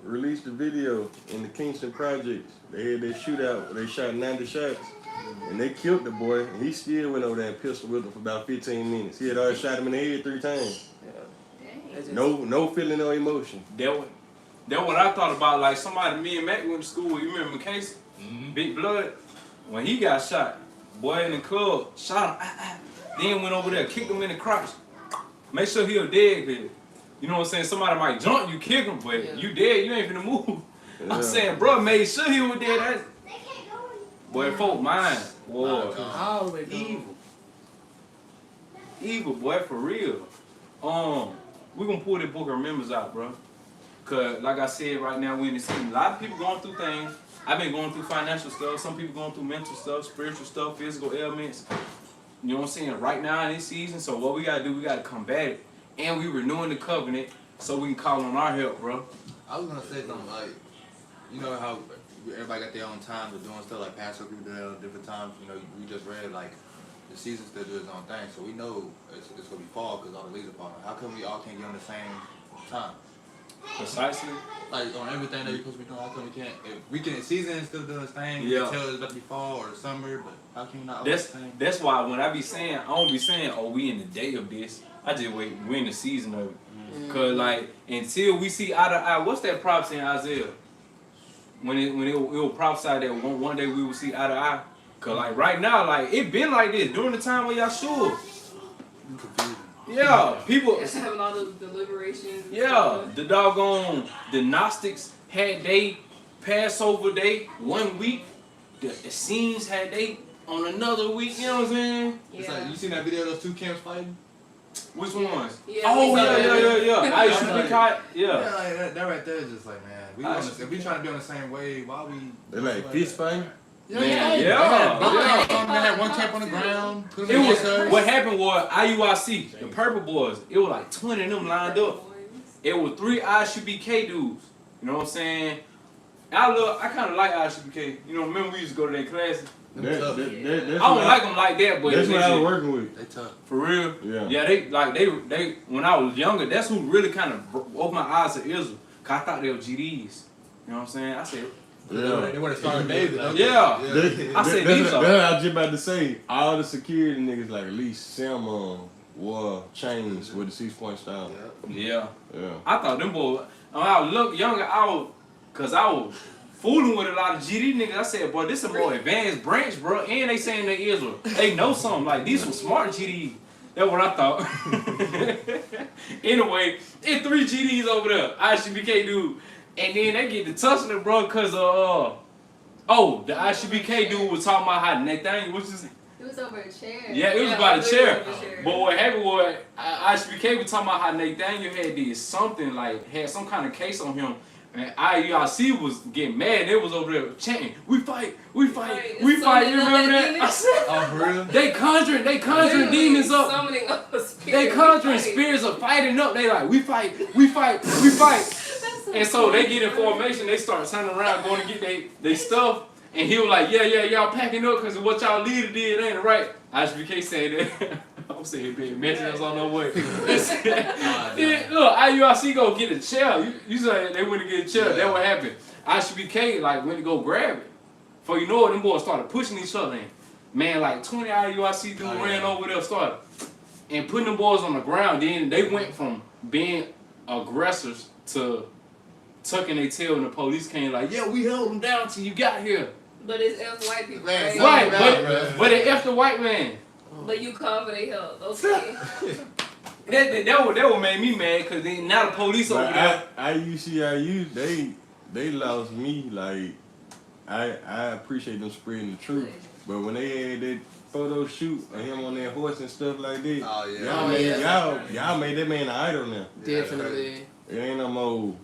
released the video in the Kingston Projects. They had that shootout where they shot 90 shots. And they killed the boy, and he still went over there and pistol whipped him for about 15 minutes. He had already shot him in the head 3 times. It's just- No feeling, no emotion. That what I thought about. Like somebody, me and Mac went to school with. You remember Casey? Big Blood? When he got shot, boy in the club, shot him. Then went over there, kicked him in the crotch. Make sure he was dead, cause you know what I'm saying? Somebody might jump you, kick him, but Yeah. you dead, you ain't finna move. Yeah. I'm saying, bro, made sure he was dead. That's, boy, folk mind. Boy, all the way down. evil. Evil, boy, for real. We gonna pull that book of remembrance out, bro. Cause like I said, right now we in the season. A lot of people going through things. I've been going through financial stuff. Some people going through mental stuff, spiritual stuff, physical ailments. You know what I'm saying? Right now in this season. So what we gotta do, we gotta combat it. And we renewing the covenant so we can call on our help, bro. I was gonna say something like, you know how everybody got their own time of doing stuff like Passover, people do that at different times. You know, we just read like the season still do its own thing, so we know it's gonna be fall because all the leaves are falling. How come we all can't get on the same time? Precisely. Like on everything that you're supposed to be doing, how come we can't? If we can, season is still doing its thing. Yeah. You can tell it's about to be fall or summer, but how can you not all the same? That's why when I be saying, I don't be saying, oh, we in the day of this. I just wait, we in the season of it. Cause like until we see eye to eye, what's that prophecy in Isaiah? When it will prophesy that one day we will see eye to eye. Cause like right now, like it been like this during the time of Yahshua. Yeah, people. Just having all those deliberations. And Yeah, stuff. the doggone the Gnostics had they Passover day 1 week. The Essenes had they on another week. You know what I'm saying? It's Yeah. like, you seen that video of those two camps fighting? Which ones? Yeah, Oh we saw yeah, that. yeah. I used to be caught. Yeah, Yeah. like that right there is just like, man, if we trying to be on the same wave, why we? They like fist fighting. Yeah, Man, yeah. yeah, They had both yeah. camps on, they had one camp on the ground. Put It them in was the what happened was IUIC, the Purple Boys. It was like 20 of them lined up. It was 3 ISUBK dudes. You know what I'm saying? I kind of like ISUBK. You know, remember we used to go to their classes. That's I don't like them like that, but That's what I was legit. working with. They tough. For real? Yeah. Yeah, they when I was younger, that's who really kind of opened my eyes to Israel. Cause I thought they were GDs. You know what I'm saying? I said, Yeah. They want to start David. don't they? Yeah. I said these That's are. what I was just about to say. All the security niggas, like at least some wore chains with the 6-point style. Yeah. Yeah. I thought them boys, when I was younger, cause I was fooling with a lot of GD niggas. I said, boy, this is a more advanced branch, bro. And they saying they Israel. They know something. Like, these some smart GDs. That's what I thought. Anyway, it's 3 GDs over there. ISBK dude. And then they get to touching it, bro, cause the ISBK dude was talking about how Nathaniel, which is It was over a chair. yeah, it was Yeah, about a it chair. was over a chair. But what happened was, ISBK was talking about how Nathaniel had did something, like, had some kind of case on him. And IUIC was getting mad. They was over there chanting, we fight, we fight, we fight. You remember that? I said, Oh, for real? they conjuring demons up. Summoning up a spirit. They conjuring spirits of fighting up. They like, we fight, we fight, we fight. And so they get in formation. They start turning around, going to get they stuff. And he was like, yeah, y'all packing up because of what y'all leader did, ain't it right? ISBK saying that. I'm saying, being mentioned us on no way. Then, look, IUIC go get a chair. You say they went to get a chair. That's what happened. ISBK like went to go grab it. For you know it, them boys started pushing each other in. Man, like 20 IUIC dudes ran over there, started and putting them boys on the ground. Then they went from being aggressors to tucking their tail, and the police came like, yeah, we held them down till you got here. But it's F white people. Man, Right? Right, but they F the white man. But you call for their help. Okay. That would make me mad, because now the police over But there. IUCIU, they lost me. Like, I appreciate them spreading the truth. But when they had that photo shoot of him on that horse and stuff like that, Oh, yeah. y'all made that man an idol now. Definitely. It ain't no more.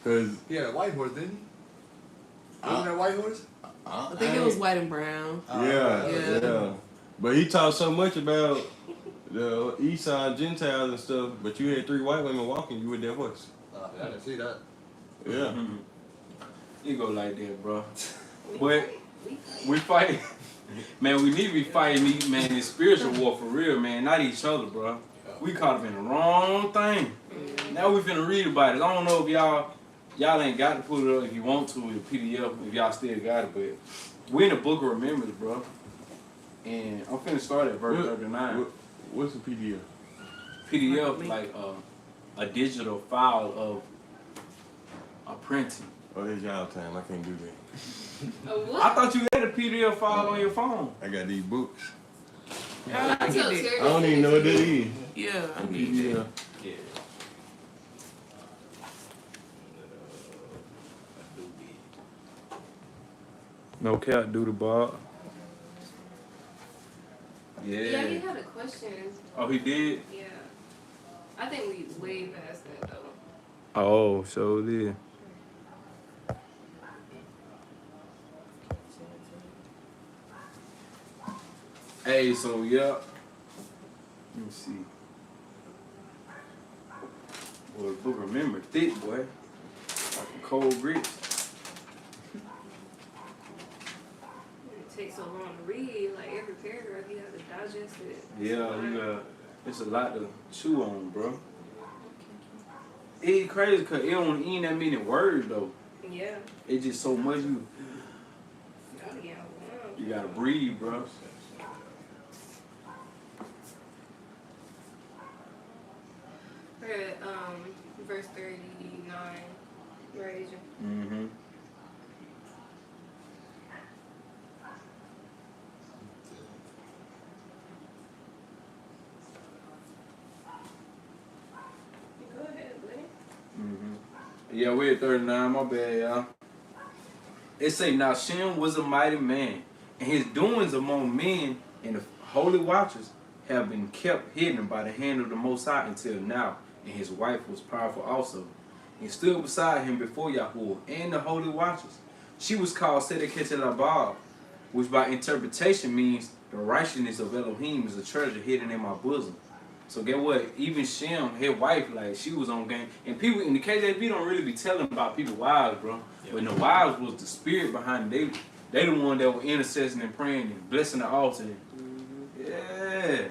Cause He had a white horse, didn't he? Wasn't that a white horse? I think it was white and brown. Yeah. But he talked so much about the Esau and Gentiles and stuff, but you had 3 white women walking you with that horse. I didn't see that. Yeah. You go like that, bro. But we fight. Man, we need to be fighting these, man, this spiritual war for real, man. Not each other, bro. We caught up in the wrong thing. Now we finna read about it. I don't know if y'all ain't got to put it up if you want to with PDF, if y'all still got it, but we in the book of remembrance, bro. And I'm finna start at verse 39. What's the PDF? PDF, like a digital file of a printing. Oh, it's y'all time. I can't do that. What? I thought you had a PDF file on your phone. I got these books. Yeah, I get it. I don't even know what that is. Yeah, I need PDF. that. Yeah. No cap, do the Bob. Yeah, he had a question. Oh, he did? Yeah. I think we way past that though. Oh, so did. Hey, so yeah. Let me see. Boy, the book remember thick, boy. Like a cold grits. It takes so long to read, like every paragraph you have to digest it. Yeah, it's a lot to chew on, bro. It's crazy because it don't ain't that many words though. Yeah. It's just so much you Gotta get out. you gotta breathe, bro. We're at verse 39. Right, Adrian? Mm-hmm. Yeah, we're at 39. My bad, y'all. It say, now Shem was a mighty man, and his doings among men and the holy watchers have been kept hidden by the hand of the Most High until now. And his wife was powerful also, and stood beside him before Yahuwah and the holy watchers. She was called Sedeketelabar, which by interpretation means the righteousness of Elohim is a treasure hidden in my bosom. So get what? Even Shem, his wife, like she was on game. And people in the KJV don't really be telling about people's wives, bro. Yeah. But the wives was the spirit behind it. They the one that were intercessing and praying and blessing the altar. Yeah.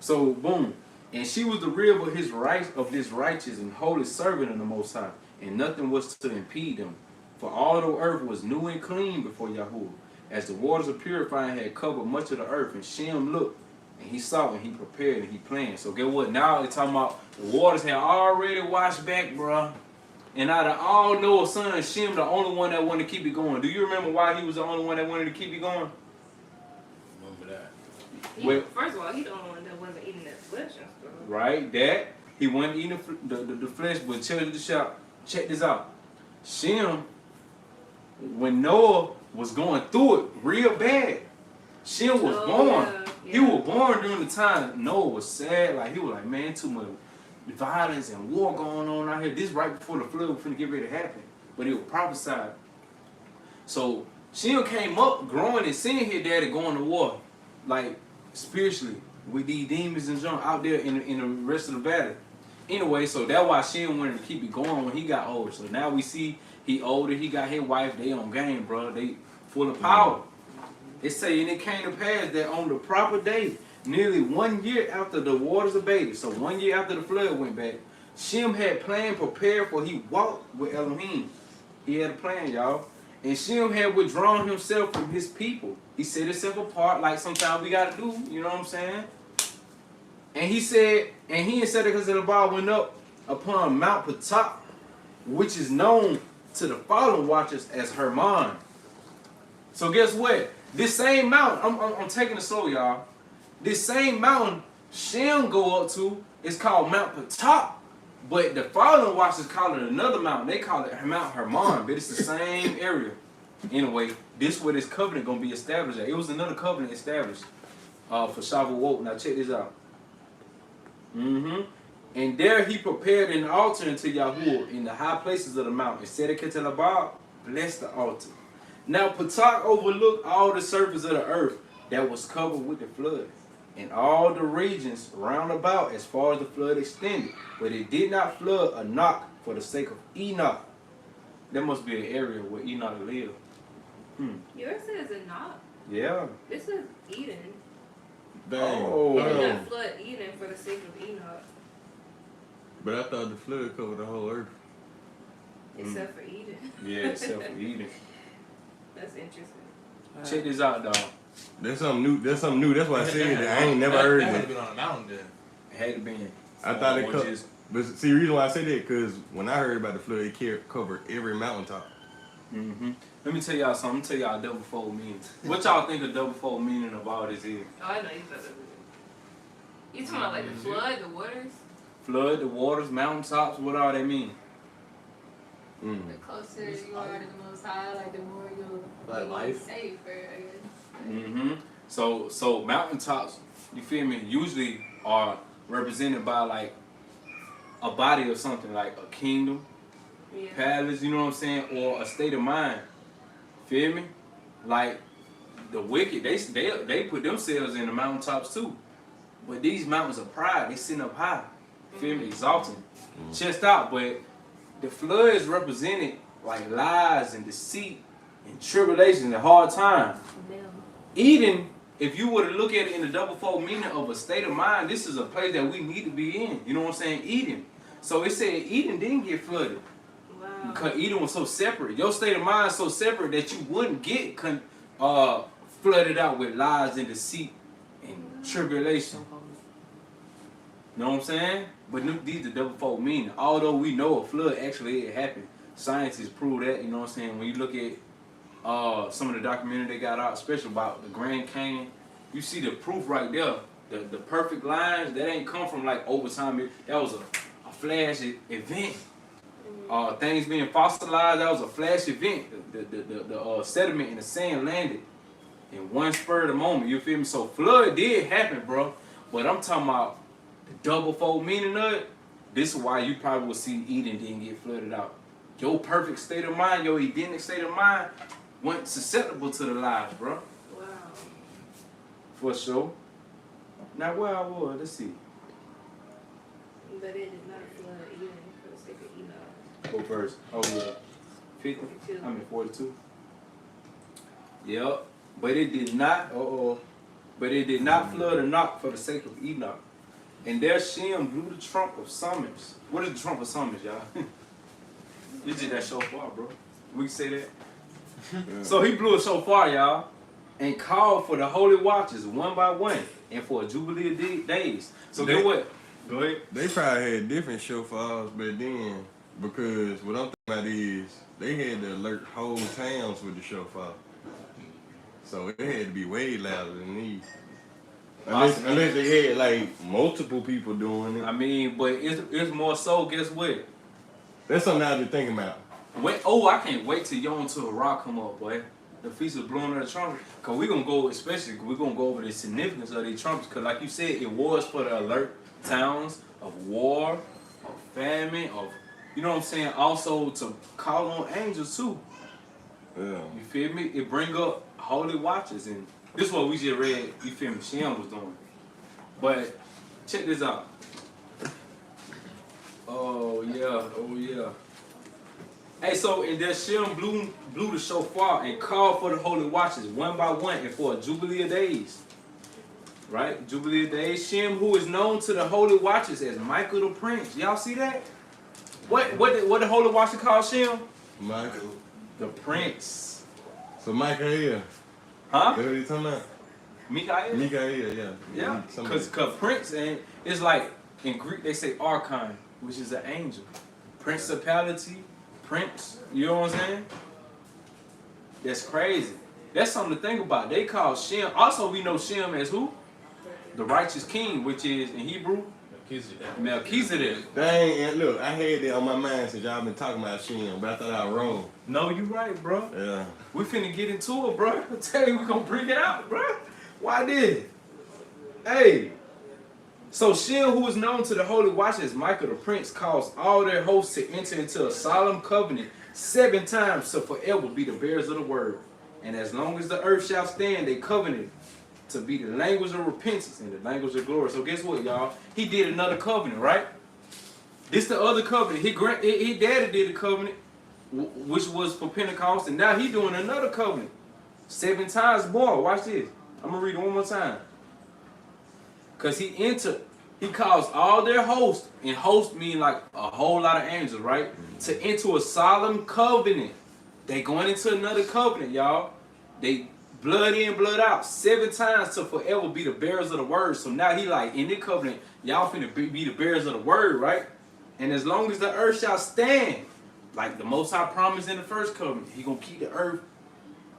So boom. And she was the rib of his right of this righteous and holy servant of the Most High, and nothing was to impede them. For all the earth was new and clean before Yahuwah, as the waters of purifying had covered much of the earth. And Shem looked, and he saw, and he prepared, and he planned. So get what? Now they're talking about the waters had already washed back, bruh. And out of all Noah's sons, Shem the only one that wanted to keep it going. Do you remember why he was the only one that wanted to keep it going? Remember that. Well, First of all, he the only one that wasn't eating that flesh and stuff. Right, that he wasn't eating the flesh, but check this out. Shem, when Noah was going through it real bad, Shem was born. Yeah. He was born during the time Noah was sad. Like he was like, man, too much violence and war going on out here. This right before the flood was finna get ready to happen. But it was prophesied. So Shem came up growing and seeing his daddy going to war, like spiritually, with these demons and junk out there in the rest of the valley. Anyway, so that's why Shem wanted to keep it going when he got older. So now we see he older, he got his wife, they on game, bro. They full of power. It say, and it came to pass that on the proper day, nearly 1 year after the waters abated, so 1 year after the flood went back, Shem had planned, prepared, for he walked with Elohim. He had a plan, y'all. And Shem had withdrawn himself from his people. He set himself apart, like sometimes we got to do, you know what I'm saying? And he said, and he and Sedeketelabar went up upon Mount Patak, which is known to the fallen watchers as Hermon. So guess what? This same mountain, I'm taking it slow, y'all. This same mountain Shem go up to is called Mount Patak, but the fallen watchers call it another mountain. They call it Mount Hermon, but it's the same area. Anyway, this is where this covenant gonna be established at. It was another covenant established for Shavuot. Now check this out. And there he prepared an altar unto Yahuwah in the high places of the mountain. Sedeketelabar blessed the altar. Now Patak overlooked all the surface of the earth that was covered with the flood, and all the regions round about as far as the flood extended. But it did not flood Enoch for the sake of Enoch. There must be an area where Enoch lived. Yours says Enoch. Yeah. This is Eden. Dang. Oh. It Hold did on. not flood Eden for the sake of Enoch, But I thought the flood covered the whole earth. except for Eden. Yeah, except for Eden. That's interesting. Check this out, dog. That's something new. That's something new. That's why I said that. I ain't never heard That had to that. been on a mountain then. It had to be. I thought it Or covered. just- But see, the reason why I say that, because when I heard about the flood, it covered every mountaintop. Let me tell y'all something. I'm tell y'all double fold meaning. What y'all think a double fold meaning of all this is? Oh, I know you better. You talking about like the flood, the waters? Flood, the waters, mountaintops, what all they mean? The closer you are to the Most High, like the more you'll Like be life? safe, I guess. So mountaintops, you feel me, usually are represented by like a body of something, like a kingdom, Yeah. palace, you know what I'm saying, or a state of mind. Feel me? Like the wicked, they put themselves in the mountaintops too. But these mountains of pride, they sitting up high. Feel me? Exalting. Chest out, but the flood is represented like lies and deceit and tribulation and hard time. Eden, if you were to look at it in the double fold meaning of a state of mind, this is a place that we need to be in. You know what I'm saying? Eden. So it said Eden didn't get flooded. Wow. Because Eden was so separate. Your state of mind is so separate that you wouldn't get flooded out with lies and deceit and tribulation. You know what I'm saying? But these are double fold meaning. Although we know a flood actually happened. Scientists prove that, you know what I'm saying? When you look at some of the documentary they got out, especially about the Grand Canyon, you see the proof right there. The perfect lines, that ain't come from like over time. That was a flash event. Things being fossilized. That was a flash event. The sediment in the sand landed in one spur of the moment. You feel me? So flood did happen, bro. But I'm talking about the double fold meaning of it. This is why you probably will see Eden didn't get flooded out. Your perfect state of mind, your Edenic state of mind, went susceptible to the lies, bro. Wow. For sure. Now where I was, let's see. But it did not flood even for the sake of Enoch. Go first. Oh yeah. 50? 42. I mean 42. Yep. But it did not but it did not flood Enoch for the sake of Enoch. And there Shem blew the trump of summons. What is the trump of summons, y'all? It's just that shofar, bro. We can say that. So he blew a shofar, y'all, and called for the holy watchers one by one, and for a jubilee of days. So get what? Go ahead. They probably had different shofars back then, because what I'm thinking about is they had to alert whole towns with the shofar. So it had to be way louder than these. Unless they had like multiple people doing it. I mean, but it's more so, guess what? That's something I was thinking about. I can't wait till Yom Teruah come up, boy. The Feast of Blowing of the Trumpet. Because we're going to go, especially, we're going to go over the significance of these trumpets. Because like you said, it was for the alert towns of war, of famine, of, you know what I'm saying? Also to call on angels too. Yeah. You feel me? It bring up holy watchers. And this is what we just read, you feel me, Shem was doing. But check this out. Oh yeah. Hey, so and then Shem blew the shofar and called for the holy watchers one by one and for a jubilee of days. Right? Jubilee of days. Shem, who is known to the holy watchers as Michael the Prince. Y'all see that? What the holy watcher called Shem? Michael. The Prince. So Michael here. Huh? That's what you talking about? Mikael? Mikael, yeah. Yeah. Because Prince, and it's like in Greek they say archon, which is an angel. Principality, prince, you know what I'm saying? That's crazy. That's something to think about. They call Shem, also we know Shem as who? The righteous king, which is in Hebrew, Melchizedek. Dang, and look, I had that on my mind since y'all been talking about Shem, but I thought I was wrong. No, you right, bro. Yeah. We finna get into it, bro. I tell you, we gonna bring it out, bro. Why did? Hey. So Shem, who is known to the holy watchers as Michael the Prince, caused all their hosts to enter into a solemn covenant 7 times to forever be the bearers of the word. And as long as the earth shall stand, they covenanted to be the language of repentance and the language of glory. So guess what, y'all? He did another covenant, right? This the other covenant. His daddy did a covenant, which was for Pentecost, and now he doing another covenant. 7 times more. Watch this. I'm going to read it one more time. Because he caused all their hosts, and hosts mean like a whole lot of angels, right? To enter a solemn covenant. They going into another covenant, y'all. They blood in, blood out 7 times to forever be the bearers of the word. So now he like, in this covenant, y'all finna be the bearers of the word, right? And as long as the earth shall stand, like the Most High promised in the first covenant, he gonna keep the earth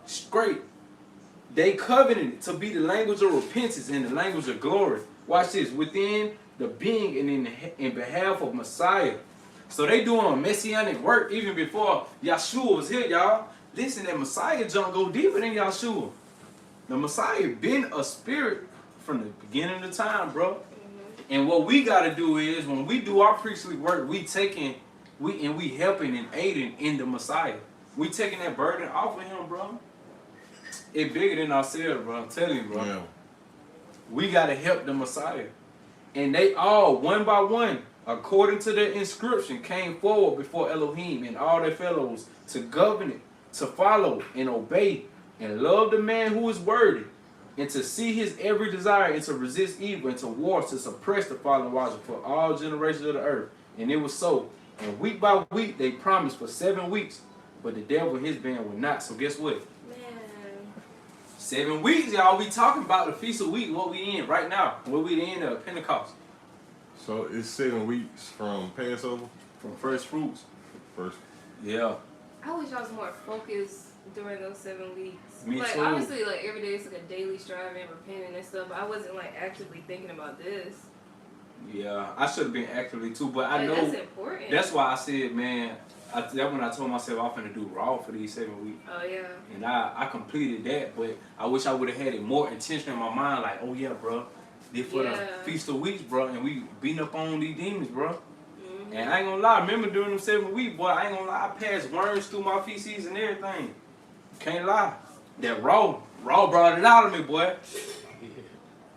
straight. They covenanted to be the language of repentance and the language of glory. Watch this, within the being and in behalf of Messiah. So they doing a messianic work even before Yahshua was here, y'all. Listen, that Messiah junk go deeper than Yahshua. The Messiah been a spirit from the beginning of the time, bro. And what we gotta do is when we do our priestly work, we helping and aiding in the Messiah. We taking that burden off of him, bro. It bigger than ourselves, bro. I'm telling you, bro. Yeah. We gotta help the Messiah. And they all, one by one, according to their inscription, came forward before Elohim and all their fellows to govern it, to follow and obey and love the man who is worthy, and to see his every desire and to resist evil and to war to suppress the fallen watcher for all generations of the earth. And it was so. And week by week they promised for 7 weeks, but the devil and his band would not. So guess what? 7 weeks, y'all. We talking about the Feast of Week, what we in right now. What we in Pentecost. So it's 7 weeks from Passover? From first fruits. First. Yeah. I wish I was more focused during those 7 weeks. Me like too. obviously, like every day it's like a daily striving, repenting and stuff. But I wasn't like actively thinking about this. Yeah, I should have been actively too, but I Like, know that's important. that's why I said, man. That's when I told myself I'm finna do Raw for these 7 weeks, Oh yeah. and I completed that. But I wish I would have had it more intention in my mind, like, oh yeah, bro, this for the Yeah. Feast of Weeks, bro, and we beating up on these demons, bro. Mhm. And I ain't gonna lie, remember during them 7 weeks, boy, I ain't gonna lie, I passed worms through my feces and everything. Can't lie. That Raw brought it out of me, boy.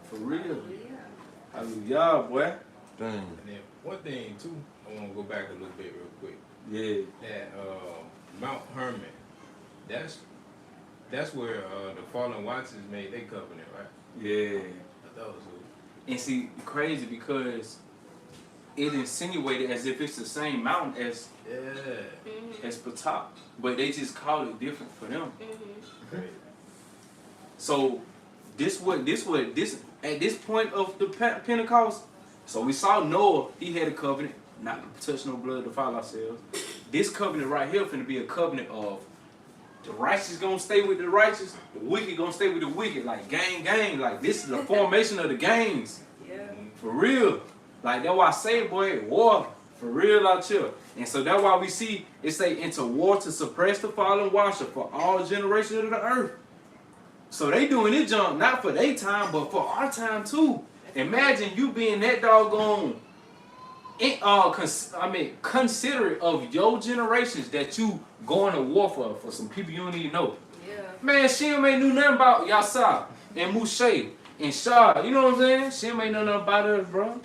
For real. Yeah. Hallelujah, boy. Dang. And then one thing too, I want to go back a little bit real quick. Yeah. That Mount Hermon, that's where the fallen watchers made their covenant, right? Yeah. I thought it was And see, crazy because it insinuated as if it's the same mountain as Mhm. Patah, but they just call it different for them. Mhm. great. So this at this point of the Pentecost. So we saw Noah, he had a covenant, not to touch no blood, defile ourselves. This covenant right here finna be a covenant of the righteous gonna stay with the righteous, the wicked gonna stay with the wicked, like gang, like this is the formation of the gangs. Yeah. For real. Like that's why I say, boy, war. For real out here. And so that's why we see it say into war to suppress the fallen watcher for all generations of the earth. So they doing it jump not for their time, but for our time too. Imagine you being that doggone considerate of your generations that you going to war for some people you don't even know. Yeah. Man, Shem ain't knew nothing about Yasa and Mushe and Shah. You know what I'm saying? Shem ain't know nothing about us, bro.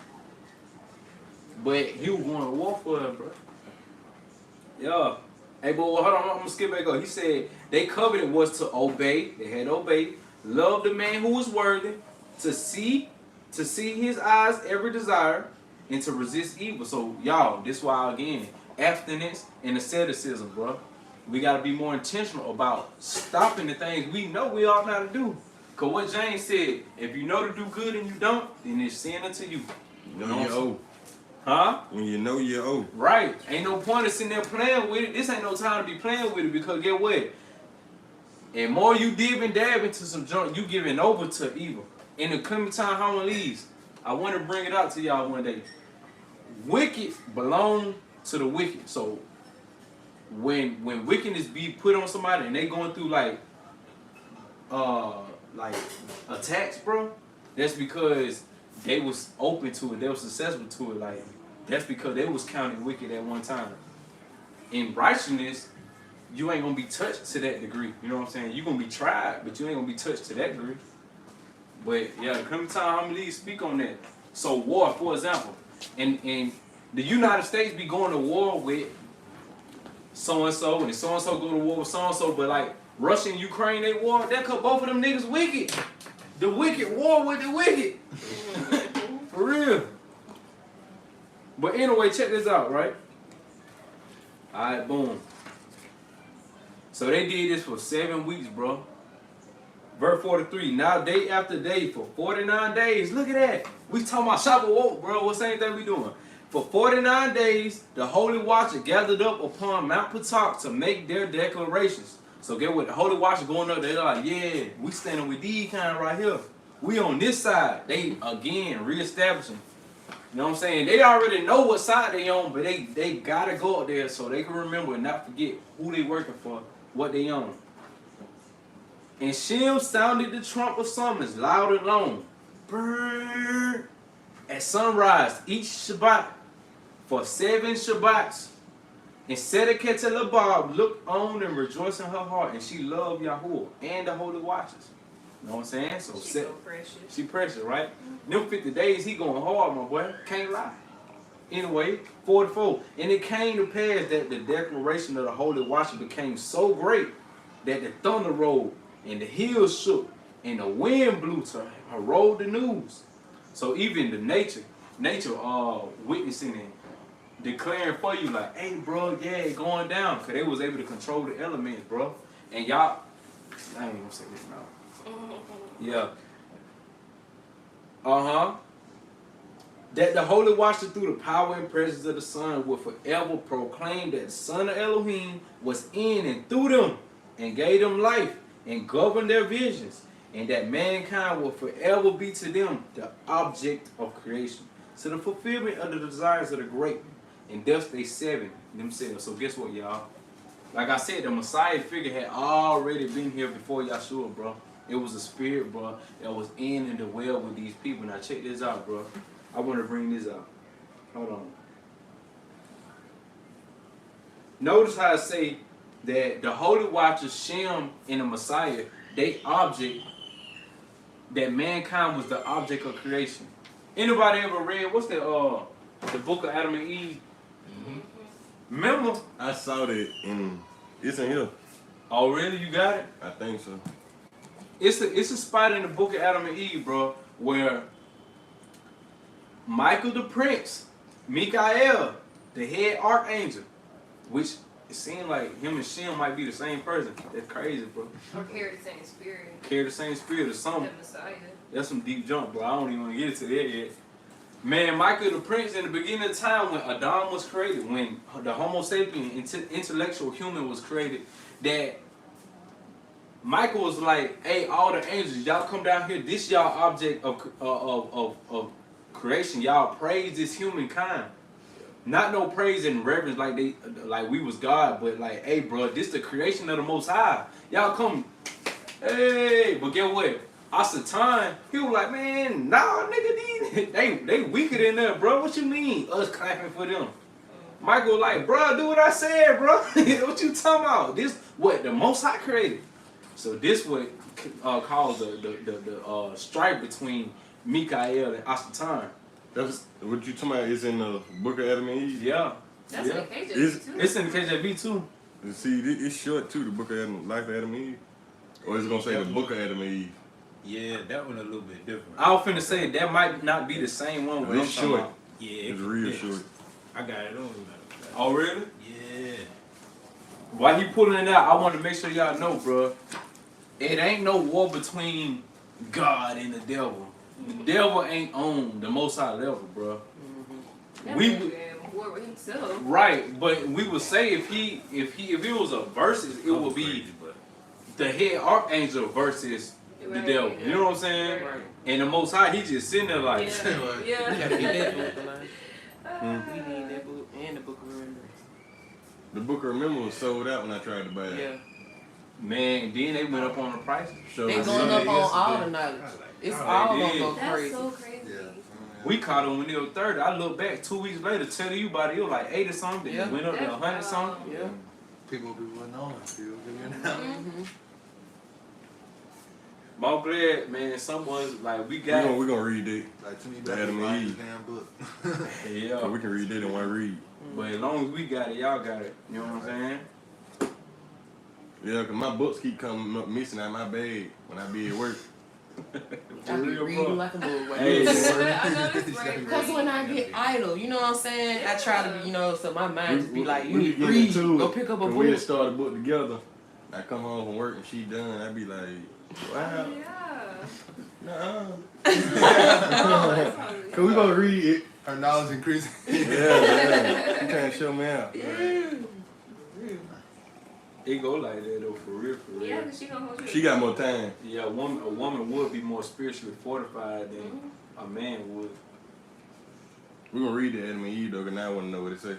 But you going to war for us, bro. Yeah. Hey, but hold on, I'm gonna skip back up. He said they covenant was to obey. They had to obey. Love the man who was worthy. To see his eyes every desire, and to resist evil. So y'all, this why again, abstinence and asceticism, bro. We gotta be more intentional about stopping the things we know we ought not to do. Cause what James said, if you know to do good and you don't, then it's sin unto you. You know you're old. Huh? When you know you're old. Right. Ain't no point in sitting there playing with it. This ain't no time to be playing with it because get what? And more you dib and dab into some junk, you giving over to evil. In the coming time, how it leaves. I want to bring it out to y'all one day. Wicked belong to the wicked. So when wickedness be put on somebody and they going through like attacks, bro, that's because they was open to it. They was successful to it. Like that's because they was counted wicked at one time. In righteousness, you ain't gonna be touched to that degree. You know what I'm saying? You gonna be tried, but you ain't gonna be touched to that degree. But yeah, come time, I'm gonna speak on that. So war, for example, in the United States be going to war with so and so go to war with so and so, but like Russia and Ukraine, they war, that cut both of them niggas wicked. The wicked war with the wicked. For real. But anyway, check this out, right? Alright, boom. So they did this for 7 weeks, bro. Verse 43. Now day after day for 49 days. Look at that. We talking about Shavuot, bro. What same thing we doing? For 49 days, the Holy Watcher gathered up upon Mount Patah to make their declarations. So get what? The Holy Watcher going up, they're like, yeah, we standing with these kind right here. We on this side. They, again, reestablishing. You know what I'm saying? They already know what side they on, but they got to go up there so they can remember and not forget who they working for, what they own. And Shem sounded the trump of summons loud and long. Brrr. At sunrise each Shabbat for 7 Shabbats. And Sedekah Labab looked on and rejoiced in her heart, and she loved Yahuwah and the holy watchers. You know what I'm saying? So She's so precious. she precious, right? Them 50 days he going hard, my boy. Can't lie. Anyway, 44. And it came to pass that the declaration of the holy watcher became so great that the thunder rolled and the hills shook and the wind blew to herald the news. So even the nature witnessing and declaring for you like, hey bro, yeah, it going down. Cause they was able to control the elements, bro. And y'all, I ain't gonna say this now. Yeah. That the Holy Watcher through the power and presence of the Son will forever proclaim that the Son of Elohim was in and through them and gave them life and governed their visions, and that mankind will forever be to them the object of creation. So the fulfillment of the desires of the great. And thus they 7 themselves. So guess what, y'all? Like I said, the Messiah figure had already been here before Yahshua, bro. It was a spirit, bro, that was in and dwell with these people. Now check this out, bro. I want to bring this out. Hold on. Notice how I say that the Holy Watchers, Shem and the Messiah, they object, that mankind was the object of creation. Anybody ever read, what's the book of Adam and Eve? Remember? I saw that in it's in here. Oh, really? You got it? I think so. It's a spot in the book of Adam and Eve, bro, where Michael the Prince, Mikael, the head archangel, which it seemed like him and Shem might be the same person. That's crazy, bro. Or carry the same spirit. Carry the same spirit or something. The Messiah. That's some deep jump, bro. I don't even want to get to that yet. Man, Michael the Prince, in the beginning of time when Adam was created, when the Homo sapien, intellectual human was created, that Michael was like, hey, all the angels, y'all come down here. This y'all object of creation. Y'all praise this humankind. Not no praise and reverence like we was God, but like, hey, bro, this the creation of the Most High. Y'all come, hey, but get what? Asatan, he was like, man, nah, nigga, they weaker than that, bro. What you mean? Us clapping for them. Michael like, bro, do what I said, bro. What you talking about? This what the Most High created. So this what caused the strife between Mikael and Asatan. That's what you talking about is in the book of Adam and Eve? Yeah. That's yeah. in the KJV too. It's in the KJV too. See, it's short too, the book of Adam, Life of Adam and Eve. Or is it gonna say the book of Adam and Eve? Yeah, that one a little bit different. I was finna say that might not be the same one. Well, it's short. Yeah, It's real short. I got it on. Oh really? Yeah. While he pulling it out, I want to make sure y'all know, bro. It ain't no war between God and the devil. The devil ain't on the Most High level, bro. That We man would- had war with himself. Right, but we would say if it was a versus, it would be the head archangel versus the Right, devil. yeah. You know what I'm saying? Right. And the Most High, he just sitting there like, Yeah. We gotta get that book, man. Ah. We need that book and the book of remembrance. The book of Remembrance was sold out when I tried to buy it. Yeah. man. Then they went up on the price. So They I going did. up on all the knowledge. It's all gonna go That's crazy. so crazy. Yeah. We caught them when they were 30. I look back 2 weeks later, tell you about it. It was like 80 something. Yeah. It went up to That's 100 something. Yeah. People wouldn't know. People figuring it out. Mm-hmm. But I'm glad, man. Someone's like, we We're got gonna, we gonna read it. Like to me, The that's Adam and why Eve. this damn book. Yeah. So we can read it in one read. But as long as we got it, y'all got it. You know what I'm saying? Yeah, because my books keep coming up missing out my bag when I be at work. I be reading like a book. Hey, I know this right. Because when I get idle, you know what I'm saying? I try to be, so my mind just be like, you We need to get read, into go it, pick up a 'cause we had book. started a book together. I come home from work and she done. I be like, wow, Yeah. nah. Oh, that's how we- Cause we gonna read it. Her knowledge increasing. Yeah. She trying to show me out. It go like that though, for real, for real. Yeah, because she gonna hold you. She got more time. Yeah, a woman would be more spiritually fortified than a man would. We gonna read the Adam and Eve though, cause now I wanna know what it say.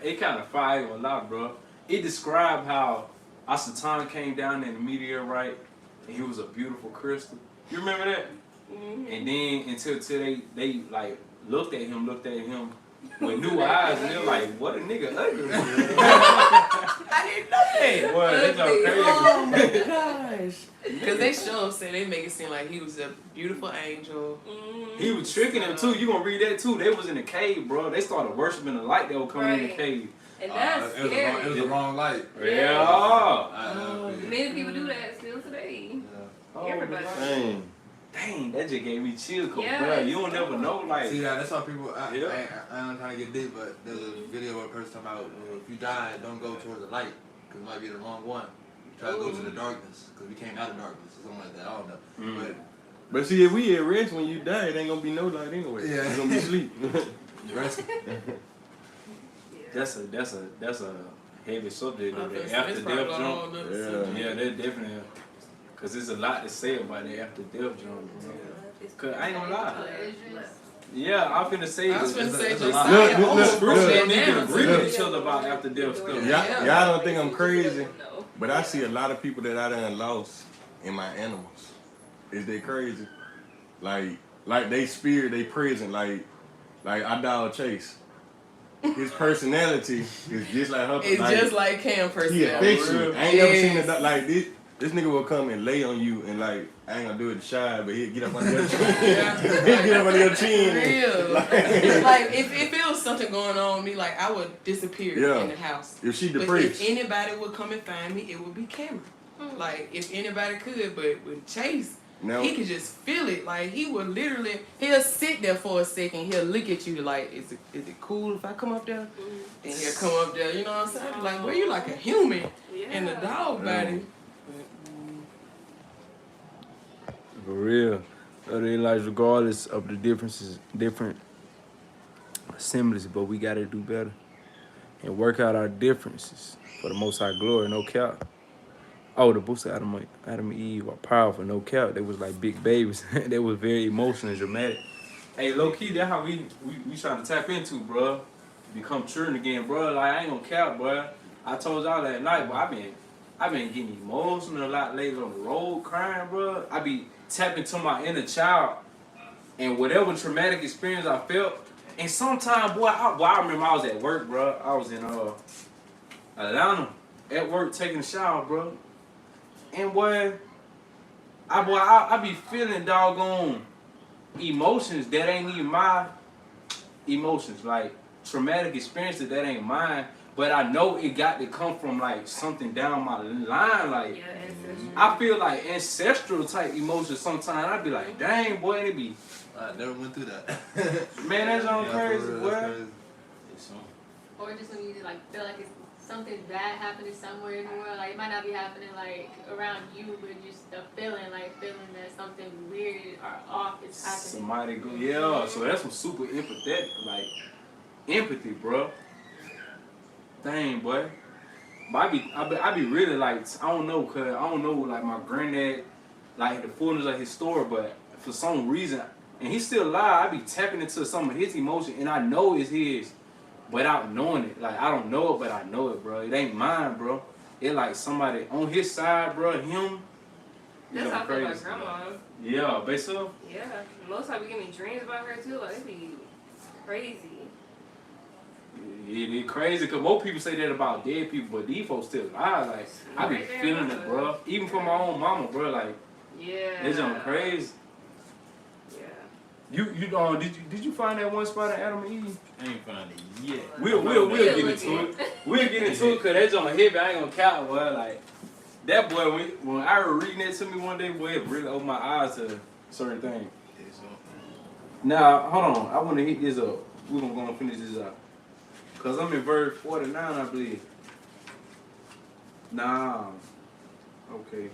It kind of fire a lot, bro. It described how Asatan came down in the meteorite, and he was a beautiful crystal. You remember that? And then until they like looked at him with new eyes, and they're like, "What a nigga ugly." I didn't know that. Boy, that's all crazy. Oh my gosh. Because they show said they make it seem like he was a beautiful angel. He was tricking them too. You gonna read that too? They was in the cave, bro. They started worshiping the light that was coming in the Right. cave. And that's it was scary. the wrong light. Yeah. Many people do that still today. Yeah. Everybody. Dang. Dang, that just gave me chills, Yeah, bro. You don't it's never know, like. See, that's why people. I Yeah. ain't trying to get deep, but there's a video where a person talking about if you die, don't go towards the light because it might be the wrong one. Try to go to the darkness because we came out of darkness or something like that. I don't know, But see, if we at rest when you die, it ain't gonna be no light anyway. Yeah. It's gonna be sleep. but rest. That's a heavy subject though. Okay, That so after it's death probably a jump. whole nother Yeah. subject. Yeah, that definitely. Cause there's a lot to say about the after death jump. Bro. Cause I ain't gonna lie. Yeah, I'm finna say I was this. finna say It's a lot. Josiah Look, almost look, broke look. that Niggas down. agree Look. with each other about after death stuff. Y'all don't think I'm crazy, No. but I see a lot of people that I done lost in my animals. Is they crazy? Like they spirit, they present. Like I dog Chase. His personality is just like her. It's just like Cam he personality. affectionate. I ain't never seen Yes. a dog like this. This nigga will come and lay on you and like I ain't gonna do it to shy, but he'll get up under your chin. He'll get up under your chin. Real. Like if it was something going on with me, like I would disappear Yeah. in the house. If she But depressed. if anybody would come and find me, it would be Cameron. Like if anybody could, but with Chase, Now, he could just feel it. Like he would literally, he'll sit there for a second. He'll look at you like, is it cool if I come up there? And he'll come up there. You know what I'm saying? Be like, well, you like a human in the dog body. For real. So they like regardless of the differences, different assemblies, but we gotta do better and work out our differences for the Most High glory. No cap. Oh, the books of Adam and Eve are powerful. No cap. They was like big babies. They was very emotional and dramatic. Hey, low key, that's how we trying to tap into, bro. Become children again, bro. Like I ain't gonna cap, bro. I told y'all that night, but I've been getting emotional a lot lately on the road, crying, bro. I be tapping to my inner child and whatever traumatic experience I felt. And sometimes, boy, I remember I was at work, bro. I was in Atlanta at work taking a shower, bro. And boy, I be feeling doggone emotions that ain't even my emotions, like traumatic experiences that ain't mine. But I know it got to come from like something down my line, like. Yeah, ancestral. I feel like ancestral type emotions sometimes. I be like, dang, boy, it be, I never went through that. man, that's all Yeah, crazy, for real, boy. that's crazy. Or just when you just like feel like it's something bad happening somewhere in the world. Like it might not be happening like around you, but just the feeling that something weird or off is happening. Somebody go, yeah. So that's some super empathetic, like empathy, bro. Dang, boy. But I be really like, I don't know, like my granddad, like the fullness of his story, but for some reason, and he's still alive, I be tapping into some of his emotion, and I know it's his, without knowing it. Like I don't know it, but I know it, bro. It ain't mine, bro. It like somebody on his side, bro. Him. That's how I feel about grandma. Yeah, basically. Yeah. Most time we give me dreams about her too. Like it be crazy. It crazy because most people say that about dead people, but these folks still alive. Like I be Right there, feeling it, bro. Even for my own mama, bro. Like Yeah. it's on crazy. Yeah. Did you find that one spot in Adam and Eve? I ain't find it yet. We'll get into it. We'll get into it because that's on heavy. I ain't gonna count, boy. Like that boy, when I was reading that to me one day, boy, it really opened my eyes to certain things. Now, hold on. I want to hit this up. We're gonna go and finish this up. Cause I'm in verse 49, I believe. Nah. Okay.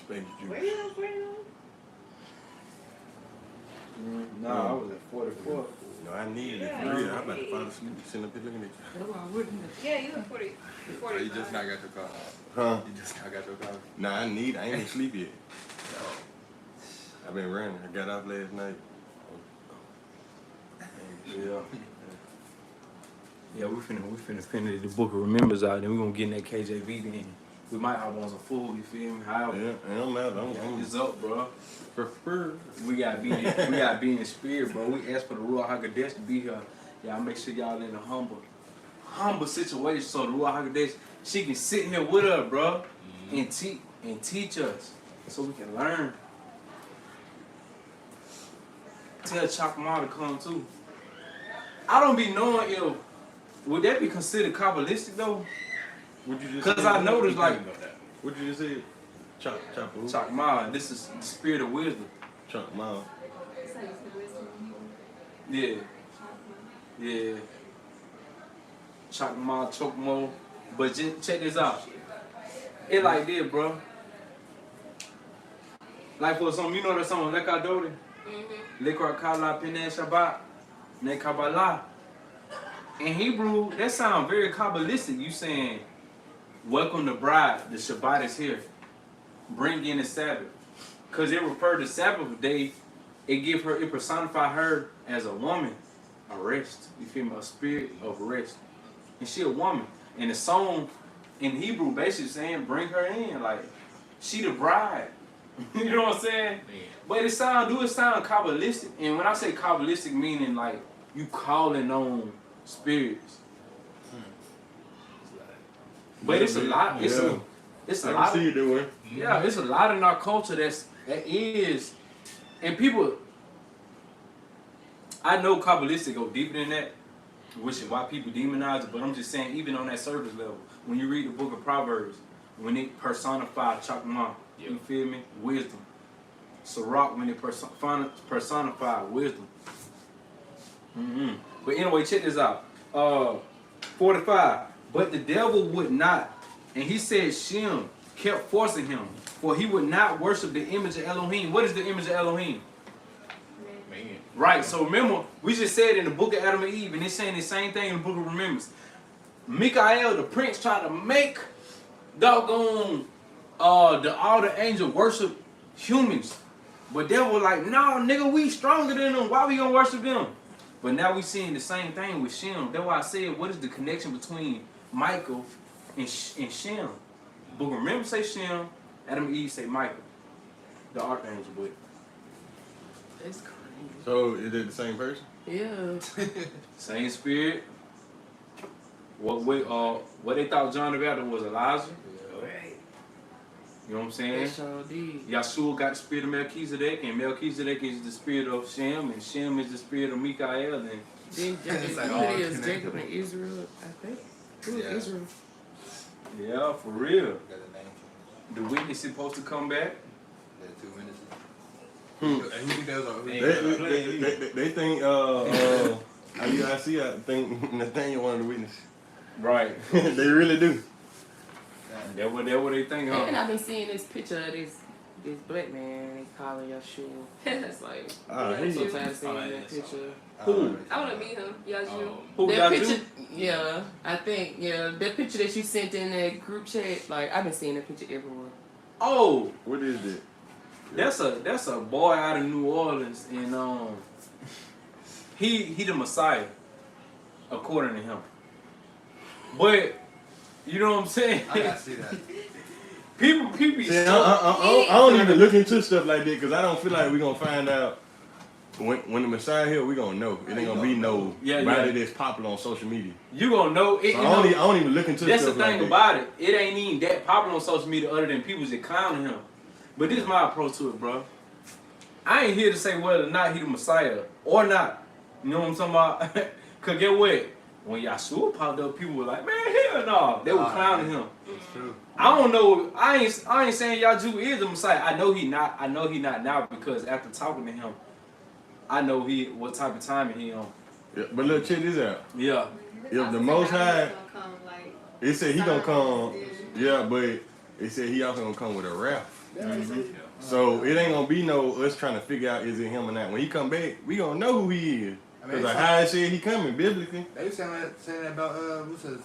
Space juice. Where you? Nah, I was at 44. No, I needed it Yeah. for real. I'm about to fall asleep sitting up here looking at That's why I wouldn't. Yeah, you were 40. Oh, 45. you just not got your car. you. Huh? You just not got your car. Nah, I ain't even sleep yet. I've been running. I got off last night. Yeah. Yeah, we finna finish the book of remembers out, then we gonna get in that KJV then. We might have on some food, you feel me? However, Yeah, it don't matter. I'm it's up, bro. prefer. We gotta be in the spirit, bro. We ask for the Ruach HaKodesh to be here. Y'all make sure y'all in a humble situation so the Ruach HaKodesh, she can sit here with us, bro, and teach us so we can learn. Tell Chakma to come too. I don't be knowing if would that be considered Kabbalistic though? What you just? Cause say? I noticed like What you just said? Chop who? Chakma, this is the spirit of wisdom. Chop mouth. It's like it's the wisdom of people. Yeah. Chakma, Chokmo. But just check this out. It like this, bro. Like for some, you know that song Lekadori? Lekra Kala Pene Shabbat. Ne Kabbalah. In Hebrew, that sounds very Kabbalistic. You saying, welcome the bride, the Shabbat is here. Bring in the Sabbath. Because it referred to Sabbath day it personify her as a woman, a rest. You feel me? A spirit of rest. And she a woman. And the song in Hebrew basically saying, bring her in. Like, she the bride. You know what I'm saying? Yeah. But it sound Kabbalistic. And when I say Kabbalistic, meaning like you calling on spirits. But it's a lot. It's a I lot. can see it that way. Yeah, it's a lot in our culture that is, and people. I know Kabbalistic go deeper than that, which is why people demonize it. But I'm just saying, even on that surface level, when you read the book of Proverbs, when it personified Chakma, you feel me? Wisdom. Sirach, when it personified wisdom. But anyway, check this out. 45. But the devil would not. And he said Shem kept forcing him. For he would not worship the image of Elohim. What is the image of Elohim? Man. Right. So remember, we just said in the book of Adam and Eve, and it's saying the same thing in the book of Remembrance. Mikael, the prince, tried to make doggone all the angels worship humans. But they were like, no, nigga, we stronger than them. Why we gonna worship them? But now we seeing the same thing with Shem. That's why I said, what is the connection between Michael and Shem? But remember, say Shem, Adam and Eve say Michael, the archangel. But That's crazy. So is it the same person? Yeah. same spirit. What they thought John the Baptist was Elijah. You know what I'm saying? They sure did. Yahshua got the spirit of Melchizedek, and Melchizedek is the spirit of Shem, and Shem is the spirit of Mikael. And Then It's like who all it is? connected. Jacob and Israel, I think. Who is Yeah. Israel? yeah, for real. Got a name. The witness is supposed to come back. Got 2 minutes. Hmm. And who does all They think I think Nathaniel one of the witnesses. Right. They really do. That's what they think, huh? And I've been seeing this picture of this black man. They calling Yahshua. It's like He- so tired of seeing Oh, yeah, that picture. Who? I want to meet him. Yazoo. Who That Yazoo? picture, yeah, I think, yeah, that picture that you sent in that group chat, like I've been seeing that picture everywhere. Oh, What is it? that's a boy out of New Orleans, and he the Messiah, according to him. But you know what I'm saying? I gotta see that. people be See, so I don't even look into stuff like that because I don't feel like we're gonna find out when the Messiah here. We gonna know. It ain't gonna be no body that's popular on social media. you gonna know it. So You I know, don't even look into that's the stuff like thing that. about it. It ain't even that popular on social media other than people just clowning him. But this is my approach to it, bro. I ain't here to say whether or not he the Messiah or not. You know what I'm talking about? Cause get what? When Yahshua popped up, people were like, man, hell no. They were clowning him. It's true. I don't know. I ain't saying Yahshua is the Messiah. I know he not now because after talking to him, I know what type of timing he on. Yeah, but look, check this out. Yeah. If the Most High, Like, it said he gonna come. Yeah, but it said he also gonna come with a wrath. So it ain't gonna be no us trying to figure out is it him or not. When he come back, we gonna know who he is. I mean, Cause like how it said he coming biblically. They saying that about what's his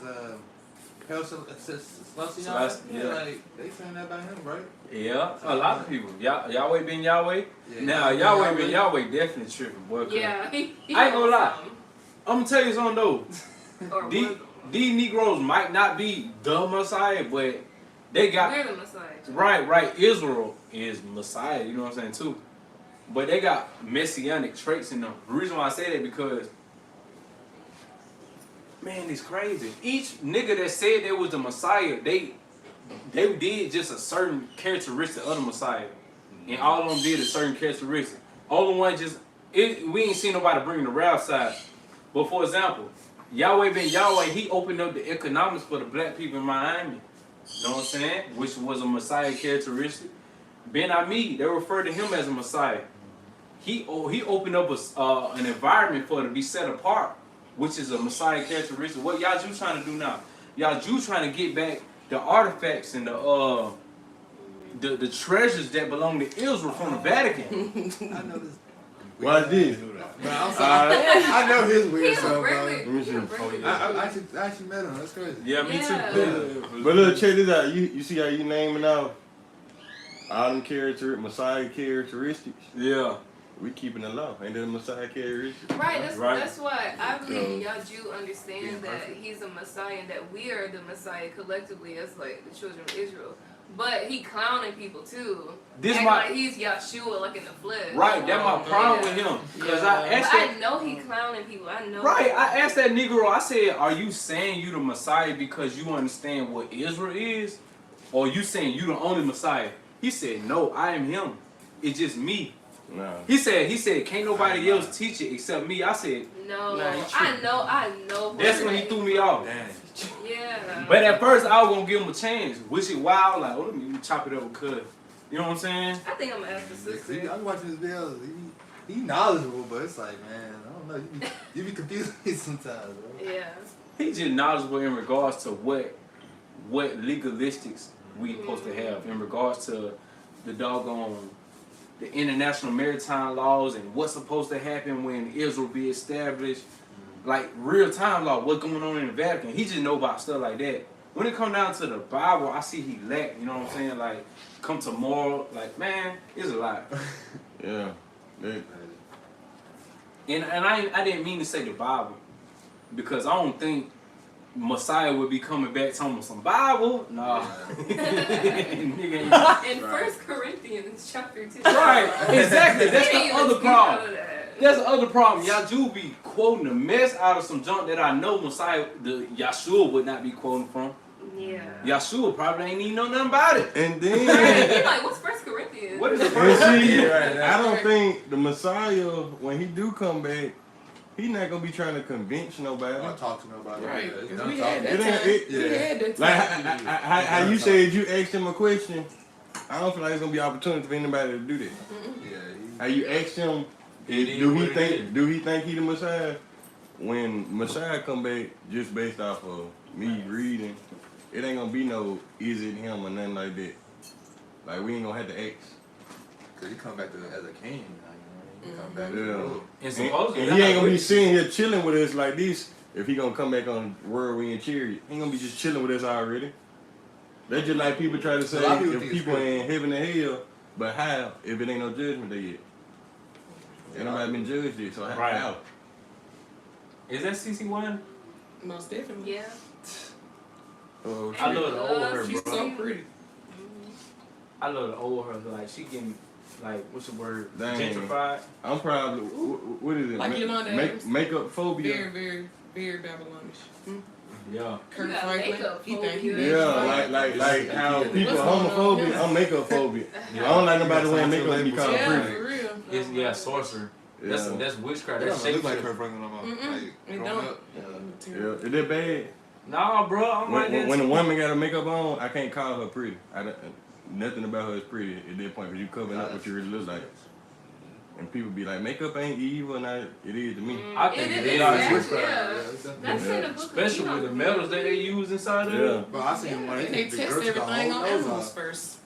Celestial? Yeah. Like they saying that about him, right? Yeah, a lot of people. Yahweh been Yahweh. Yeah. Now Yahweh been Yahweh definitely tripping, boy. 'Cause Yeah. I ain't gonna lie. I'm gonna tell you something though. Or These Negroes might not be the Messiah, but they got we're the Messiah. right. Israel is Messiah. You know what I'm saying too. But they got messianic traits in them. The reason why I say that because, man, it's crazy. Each nigga that said they was the Messiah, they did just a certain characteristic of the Messiah, and all of them did a certain characteristic. Only one we ain't seen nobody bring the rap side. But for example, Yahweh ben Yahweh, he opened up the economics for the black people in Miami. You know what I'm saying? Which was a Messiah characteristic. Ben Ami, they refer to him as a Messiah. He opened up an environment for it to be set apart, which is a Messiah characteristic. What Yazoo trying to do now? Yazoo trying to get back the artifacts and the treasures that belong to Israel from the Vatican. I know this. Watch this. But I'm sorry. I know his weird He's stuff, a bro. really, me see. he's a really I actually met him. That's crazy. Yeah, me Yeah. too. But look, check this out. You see how you naming out all them Messiah characteristics? Yeah. we keeping the law. Ain't that the Messiah carry riches? Right, Right. that's why I believe Yeah. y'all do understand that he's a Messiah and that we are the Messiah collectively as like the children of Israel. But he clowning people too. This Acting my like he's Yahshua like in the flesh. right. That's my problem with him. Cause I But asked I that. know he clowning people. I know. Right, I asked that Negro. I said, "Are you saying you the Messiah because you understand what Israel is, or you saying you the only Messiah?" He said, "No, I am him. It's just me." Nah. He said, "Can't nobody else teach it except me." I said, No, Nah, he I know. "That's when he threw me off." Damn. Yeah. But at first, I was gonna give him a chance, which is wild. Like, oh, let me chop it up with Cud. You know what I'm saying? I think I'm gonna ask the sister. I'm watching his videos. He knowledgeable, but it's like, man, I don't know. You be confused with me sometimes, bro. Yeah. He's just knowledgeable in regards to what legalistics we supposed to have in regards to the doggone the international maritime laws and what's supposed to happen when Israel be established, like real time law, what's going on in the Vatican. He just know about stuff like that. When it come down to the Bible, I see he lack. You know what I'm saying? Like, come to moral, like, man, it's a lot. Yeah. And I didn't mean to say the Bible because I don't think Messiah would be coming back telling me some Bible. Nah. Nigga ain't. In 1 Corinthians chapter 2. Right, exactly. That's He the didn't other even speak out problem. of that. That's the other problem. Y'all do be quoting the mess out of some junk that I know Messiah, the Yahshua would not be quoting from. Yeah. Yahshua probably ain't even know nothing about it. And Right. then, You're like, what's 1 Corinthians? What is the and first see, Right, I don't think the Messiah, when he do come back, he not gonna be trying to convince nobody. I don't talk to him about it. Right. Yeah, it's 'Cause done we had talking. that time. It We ain't- had that Like time. how you said you asked him a question, I don't feel like it's gonna be opportunity for anybody to do that. Yeah, How you asked him, It is do what he it think is. he the Messiah? When Messiah come back, just based off of me reading, it ain't gonna be no is it him or nothing like that. Like we ain't gonna have to ask. Cause he come back as a king. He come back. Yeah. And And supposedly, he ain't gonna be sitting here chilling with us like this if he gonna come back on Whirlwind Chariot. He ain't gonna be just chilling with us already. That's just like people try to say A lot of people if think it's people crazy. in heaven and hell, but how if it ain't no judgment day yet? Ain't nobody been judged yet, so Right. how? Is that CC1? Most definitely. Yeah. Oh, I shit. love the old her, She's bro. so pretty. I love the old her. Like, she getting, like, what's the word? Dang. Gentrified. I'm probably what is it? Like Yolanda Adams. Makeup phobia. Very, very, very Babylonish. Yeah. Kurt You got Franklin. makeup He think he phobia. Yeah, like how people What's going on homophobia. now? I'm makeup phobia. I don't like nobody wearing makeup to be called Yeah, pretty. for real. It's, yeah, sorcerer. That's Yeah. that's witchcraft. It That's don't look like shape. Kurt Franklin no more. Mm-mm. Like, It growing don't. up. Yeah, is that bad? Nah, bro. I'm like that. When a too. woman got her makeup on, I can't call her pretty. Nothing about her is pretty at that point because you covering up what you really look like. And people be like, makeup ain't evil, and it is to me. I think it is. Yeah. Witchcraft, Yeah. it's definitely- That's in the book. of Especially with the Enoch. metals that they use inside of Yeah. it. Bro, I seen one. And they the test girl took a everything whole on nose animals off. first.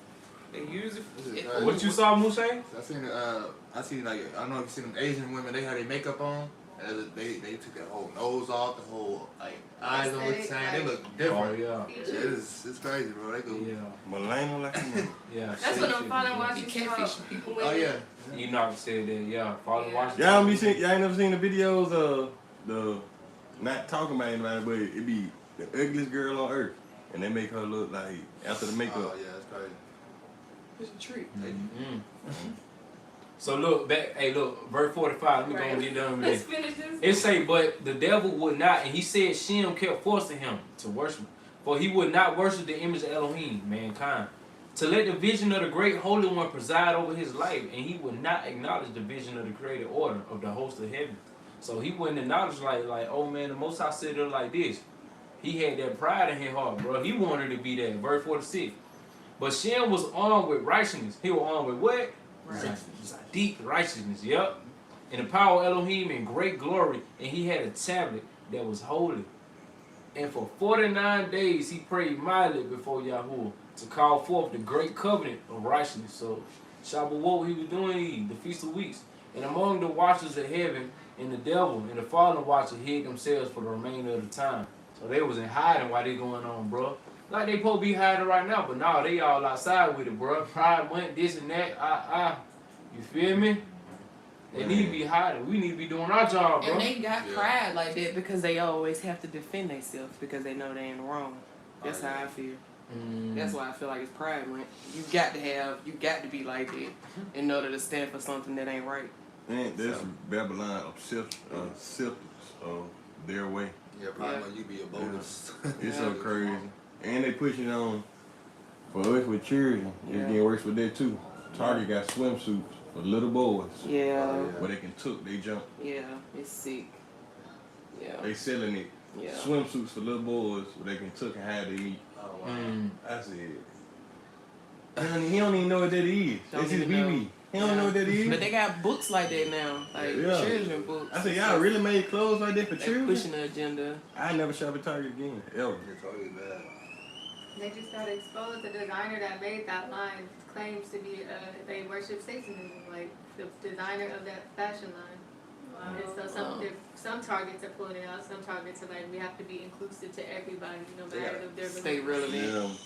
They use This is it. crazy. What you saw, Mousse? I seen like I don't know if you seen them Asian women. They had their makeup on, and they took their whole nose off, the whole like eyes don't look the same. They look Oh different. yeah. It's crazy, bro. They go. Yeah. Malena like a mother. Yeah. That's what I'm finally Be watching. catfishing people. Oh yeah. Enoch said that. Yeah. Father Yeah. Washington. Y'all ain't never seen the videos of the not talking about anybody, but it be the ugliest girl on earth, and they make her look like after the makeup. Oh yeah, it's crazy. It's a treat. Mm. So look back. Hey, look. Verse 45. Let me go and get done with Let's this. finish this. It say, but the devil would not, and he said Shem kept forcing him to worship, for he would not worship the image of Elohim, mankind, to let the vision of the great Holy One preside over his life, and he would not acknowledge the vision of the created order of the host of heaven. So he wouldn't acknowledge like, oh man, the Most High said it like this. He had that pride in his heart, bro. He wanted to be that. Verse 46. But Shem was armed with righteousness. He was armed with what? Righteousness. Deep righteousness, yep. And the power of Elohim in great glory. And he had a tablet that was holy. And for 49 days he prayed mightily before Yahuwah to call forth the great covenant of righteousness. So Shavuot, he was doing the Feast of Weeks. And among the watchers of heaven and the devil and the fallen watcher hid themselves for the remainder of the time. So they was in hiding while they going on, bro. Like they supposed to be hiding right now, but now they all outside with it, bro. Pride went this and that. You feel me? They need to be hiding. We need to be doing our job, bro. And they got pride like that because they always have to defend themselves because they know they ain't wrong. That's how I feel. That's why I feel like it's pride, man. You got to be like that in order to stand for something that ain't right. And that's Babylon acceptance of their way. Yeah, probably when you be a bonus. It's so crazy. And they pushing on for us with children. It's getting worse with that too. Target got swimsuits for little boys. Yeah. Where they can tuck they jump. Yeah, it's sick. Yeah. They selling it. Yeah. Swimsuits for little boys where they can tuck and hide their meat. Oh, wow. I said, he don't even know what that is. That's his BB. He don't know what that is. But they got books like that now, like children books. I said, y'all really made clothes like that for They children? pushing the agenda. I never shop at Target again, ever. It's always bad. They just got exposed. The designer that made that line claims to be, they worship Satanism, like the designer of that fashion line. And so some targets are pulling it out, some targets are like, we have to be inclusive to everybody, no matter if they're Stay relevant.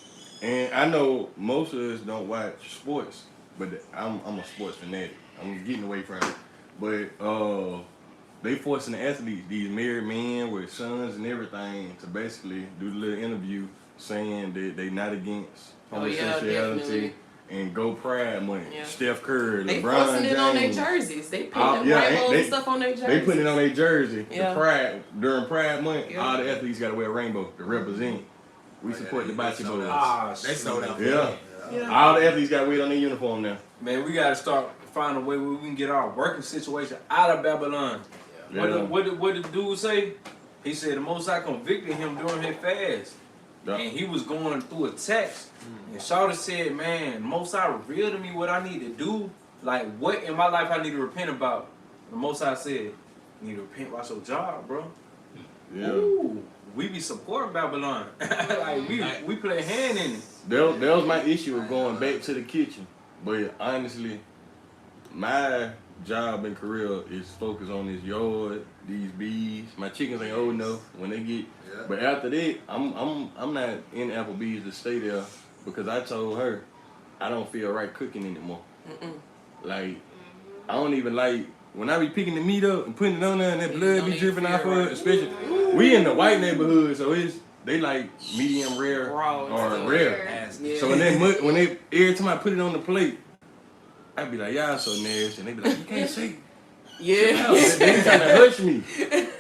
Yeah. And I know most of us don't watch sports, but I'm a sports fanatic. I'm getting away from it. But they forcing the athletes, these married men with sons and everything, to basically do the little interview saying that they not against homosexuality and go Pride Month. Yeah. Steph Curry, They LeBron forcing James. it on their jerseys. They putting rainbows and stuff on their jerseys. They putting it on their jersey. Yeah. The Pride during Pride Month. Yeah. All the athletes got to wear a rainbow to represent. We support the bocce boys. They sold out. Yeah. All the athletes got to wear it on their uniform now. Man, we gotta start finding a way where we can get our working situation out of Babylon. Yeah. What did the dude say? He said the Most High convicted him during his fast. Yeah. And he was going through a text. And Shawty said, man, Most High revealed to me what I need to do. Like, what in my life I need to repent about. The Most High said, you need to repent about your job, bro. Yeah. Ooh, we be supporting Babylon. Like, we play a hand in it. That was my issue of going back to the kitchen. But honestly, my job and career is focused on this yard, these bees. My chickens ain't old enough when they get. Yeah. But after that, I'm not in Applebee's to stay there because I told her I don't feel right cooking anymore. Like I don't even like when I be picking the meat up and putting it on there and that blood be dripping off of it. Especially we in the white neighborhood, so they like medium rare Raw or rare. Yeah. So when they every time I put it on the plate, I be like, y'all so nasty, and they be like, you can't say. Yeah. They trying to hush me,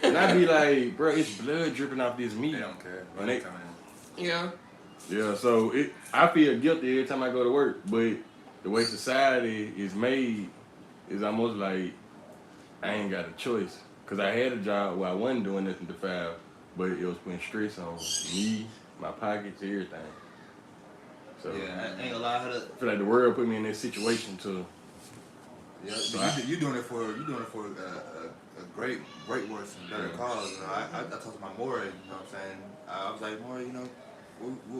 and I be like, bro, it's blood dripping off this meat. They don't care. And they- Yeah. Yeah, so I feel guilty every time I go to work, but the way society is made is almost like I ain't got a choice. Cause I had a job where I wasn't doing nothing to file, but it was putting stress on me, my pockets, everything. So Yeah, I ain't gonna lie. I feel like the world put me in this situation to. Yeah, you doing it for a great worse and better cause. You know, I talked to my Maury, you know what I'm saying? I was like, Maury, you know,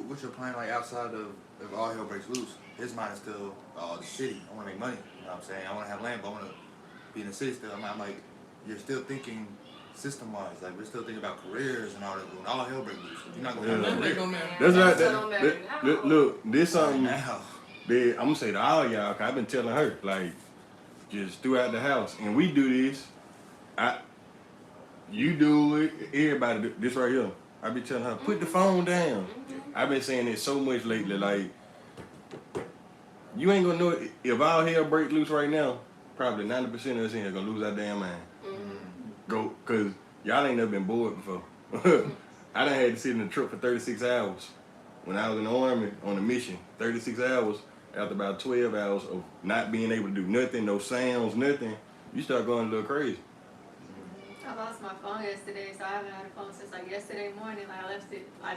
what's your plan like outside of if all hell breaks loose? His mind is still the city. I want to make money. You know what I'm saying? I want to have land, but I want to be in the city still. I'm like, you're still thinking system-wise. Like we're still thinking about careers and all that. When all hell breaks loose, you're not gonna have a career. That's right. Look, this something Now. that I'm gonna say to all y'all. Cause I've been telling her like, just throughout the house, and we do this. You do it. Everybody do this right here. I be telling her, put the phone down. I've been saying it so much lately. Like, you ain't gonna know it. If all hell break loose right now, probably 90% of us in here gonna lose our damn mind. Go, cause y'all ain't never been bored before. I done had to sit in the truck for 36 hours. When I was in the Army on a mission, 36 hours, after about 12 hours of not being able to do nothing, no sounds, nothing, you start going a little crazy. I lost my phone yesterday, so I haven't had a phone since like yesterday morning. Like I left it, I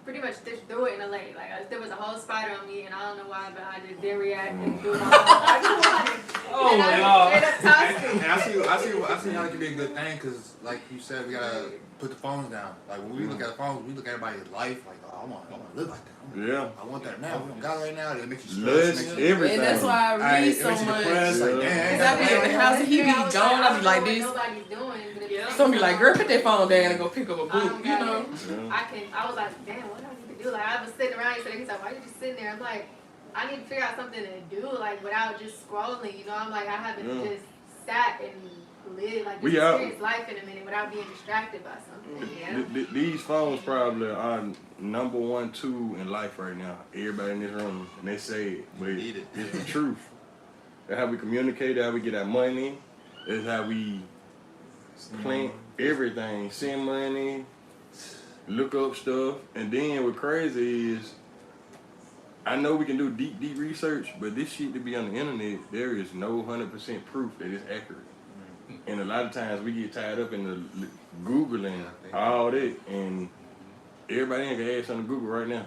pretty much threw it in the lake. Like there was a whole spider on me, and I don't know why, but I just didn't react and threw my phone. I just wanted. Oh, and I just straight up tossed it. And I see how it can be a good thing, cause like you said, we gotta put the phones down. Like when we look at the phones, we look at everybody's life. Like, oh, I want to live like that. Yeah. I want that now. We don't got it right now. It makes you Less stressed. Makes you everything. And that's why I read so much. depressed. Like, Yeah. damn, Cause I be at the house and he be gone. I be like this. Nobody's doing, but if Some be like, girl, put that phone down and go pick up a book. You know. I was like, damn, what do I need to do? Like I was sitting around yesterday. He's like, why are you just sitting there? I'm like, I need to figure out something to do, like without just scrolling. You know, I'm like, I haven't just sat and lived, like, We just out. experienced life in a minute without being distracted by something. Yeah. These phones probably are number 1, 2 in life right now. Everybody in this room, and they say it, but Need it. it's the truth. That's how we communicate. That's how we get our money. That's how we plan everything. Send money, look up stuff, and then what's crazy is, I know we can do deep research, but this shit to be on the internet, there is no 100% proof that it's accurate. And a lot of times we get tied up in the Googling all that, and everybody ain't gonna ask on Google right now.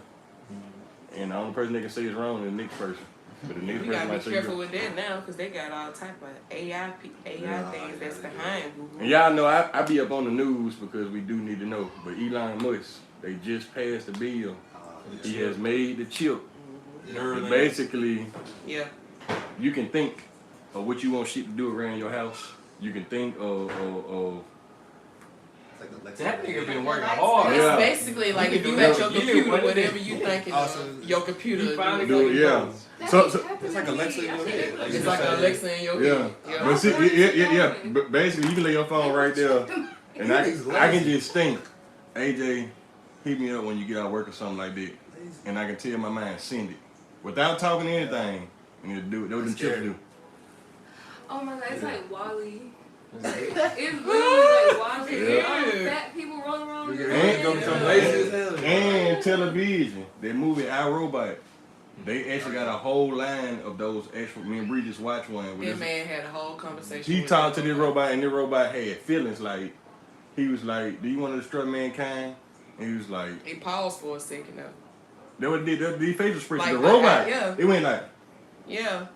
And the only person that can say it's wrong is the next person. But the next We person gotta might be say careful good. with that now, because they got all type of AI things that's behind Google. And y'all know I be up on the news because we do need to know. But Elon Musk, they just passed the bill. He has made the chip. And basically, Yeah. you can think of what you want shit to do around your house. You can think of It's like Alexa. That nigga been working It's hard. Yeah. It's basically like if you Yeah. got your Yeah. computer, Yeah. whatever you think Awesome. your computer He is finally doing. do it, yeah. So It's like Alexa in your head. Like, It's you like say- an Alexa in your yeah. head. Yeah. But see, yeah. But basically, you can lay your phone right there, and I can just think, AJ, hit me up when you get out of work or something like that, and I can tell my mind send it without talking anything, and it'll do it. That's what them chips do. Oh my god, it's like Wally. It's literally like Wally. Yeah. All the fat people rolling around. You your get head. ready to go become lazy as hell. And television, that movie iRobot, they actually got a whole line of those actual. Me and Bree just watched one. With That this, man had a whole conversation. he with talked to that this robot, and the robot had feelings. Like he was like, "Do you want to destroy mankind?" And he was like, He paused for a second though. "That was the facial expression." Like, The robot, yeah. it went like. Yeah.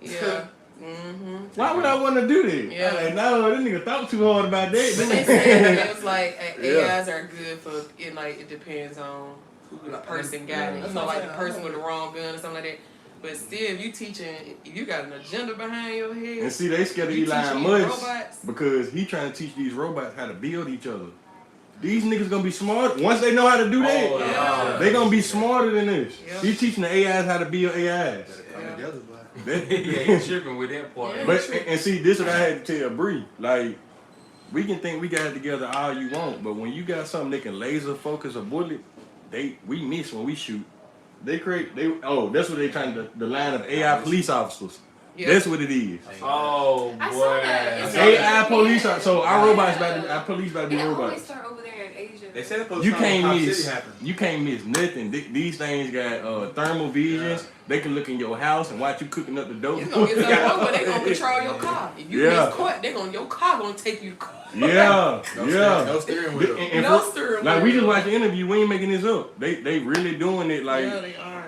Yeah. Mm-hmm. Why would I want to do that? Yeah. I'm like, no, that nigga thought too hard about that. But they said it was like Yeah. AIs are good for it. Like it depends on who the person got it. You know, like the person with the wrong gun or something like that. But still, if you teaching, if you got an agenda behind your head. And see, they scared of You Elon teaching Musk robots? because he trying to teach these robots how to build each other. These niggas gonna be smart once they know how to do that. Oh, yeah. They gonna be smarter than this. Yeah. He teaching the AIs how to build AIs. Gotta come Yeah. together, boy. Yeah, he tripping with that part. Yeah. But and see, this is what I had to tell Bree. Like, we can think we got it together all you want, but when you got something that can laser focus a bullet, we miss when we shoot. That's what they trying to, the line of AI police officers. Yeah. That's what it is. Oh, I boy. saw that. It's AI police officers. So our robots our police about to be It always robots. start over there in Asia. They said it You can't miss. City happened. You can't miss nothing. These things got thermal visions. They can look in your house and watch you cooking up the dope. It's gonna get to that point where they gonna control your car. If you Yeah. miss court, your car gonna take you to court. Yeah, No yeah. steering wheel. And No for- steering like we wheel. just watched the interview. We ain't making this up. They really doing it. Like Yeah, they are.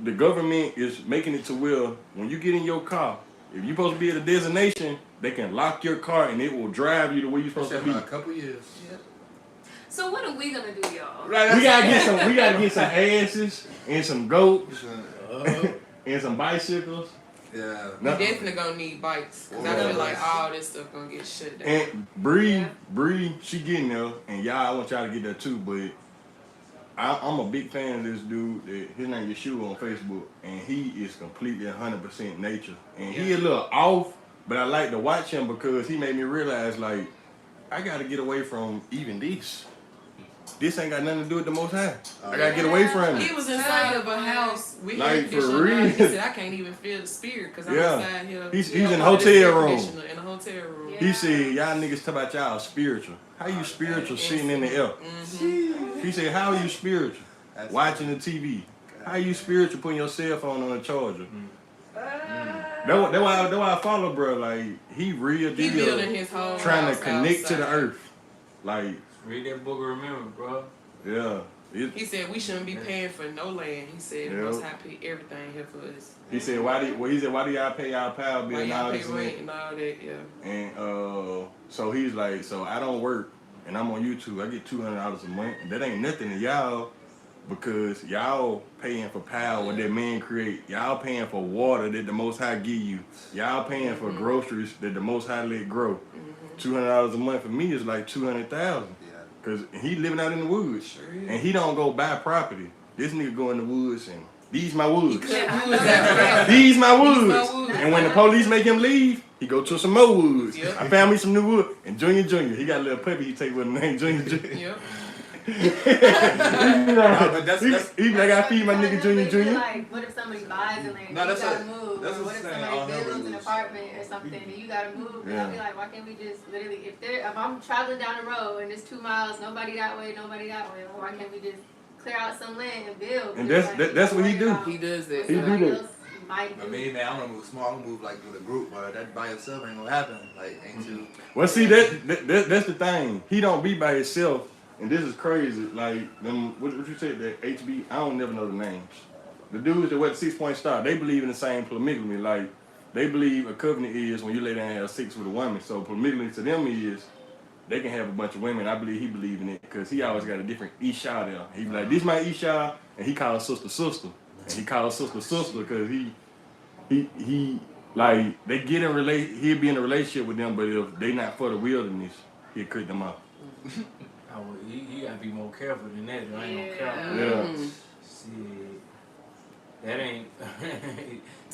the government is making it to where when you get in your car, if you're supposed to be at a destination, they can lock your car and it will drive you to where you're supposed to Shit, be. for a couple years. So what are we gonna do, y'all? We gotta get some asses and some goats and some bicycles. Yeah. We definitely gonna need bikes. Cause I feel like all this stuff gonna get shut down. And Bree, she getting there, and y'all, I want y'all to get there too. But I'm a big fan of this dude. His name is Yeshua on Facebook, and he is completely 100% nature. And he a little off, but I like to watch him because he made me realize, like, I gotta get away from even this. This ain't got nothing to do with the Most High. I gotta get away from He it. was inside of a house with Like, air for conditioning. real. He said, "I can't even feel the spirit because I'm Yeah. inside here." He's You know, in the all this hotel air room. conditioner in the hotel room. He said, y'all niggas talk about y'all spiritual. How you spiritual sitting in the air? Mm-hmm. He said, how are you spiritual? Watching the TV. How you spiritual putting your cell phone on a charger? That's why I follow, bro. Like, he real He deal building his whole trying house to connect to the outside. earth. Like, Read that book and remember, bro. yeah. He said we shouldn't be paying for no land. He said the Yeah. Most High pay everything here for us. He said, why do y'all pay y'all power bill Why and all y'all pay this and rent that? and all that? Yeah. And so he's like, so I don't work and I'm on YouTube. I get $200 a month. And that ain't nothing to y'all because y'all paying for power that man create. Y'all paying for water that the Most High give you. Y'all paying for groceries that the Most High let grow. $200 a month for me is like $200,000 because he living out in the woods Sure is. and he don't go buy property. This nigga go in the woods and these my woods. Cut woods out. These my woods. These my woods. And when the police make him leave, he go to some more woods. Yep. I found me some new wood. And Junior, he got a little puppy he take with him named Junior. Yep. But that's He be like, I feed my nigga Junior. Like, what if somebody buys a land? No, You that's gotta a- move. that's Or what what if I'm saying, somebody all hell builds an breaks loose. apartment or something and you gotta move? And Yeah. I'll be like, why can't we just literally, if I'm traveling down the road and it's 2 miles, nobody that way, why can't we just clear out some land and build? And Because, that's what he do. He does that. He do somebody that. else might I do. mean, man, I'm gonna move small. I'm gonna move like with a group, but that by yourself ain't gonna happen. Like, ain't too. Well, see, that's the thing. He don't be by himself. And this is crazy. Like, them, what you said, that HB, I don't never know the names. The dudes that wear the 6-point star, they believe in the same polygamy. Like, they believe a covenant is when you lay down and have sex with a woman. So polygamy to them is they can have a bunch of women. I believe he believe in it because he always got a different Isha there. He be like, this my Isha, and he calls sister. And he calls sister because he like, they get in he'll be in a relationship with them, but if they not for the wilderness, he'll cut them off. You gotta be more careful than that. There ain't no Yeah. careful. Yeah. Shit. That ain't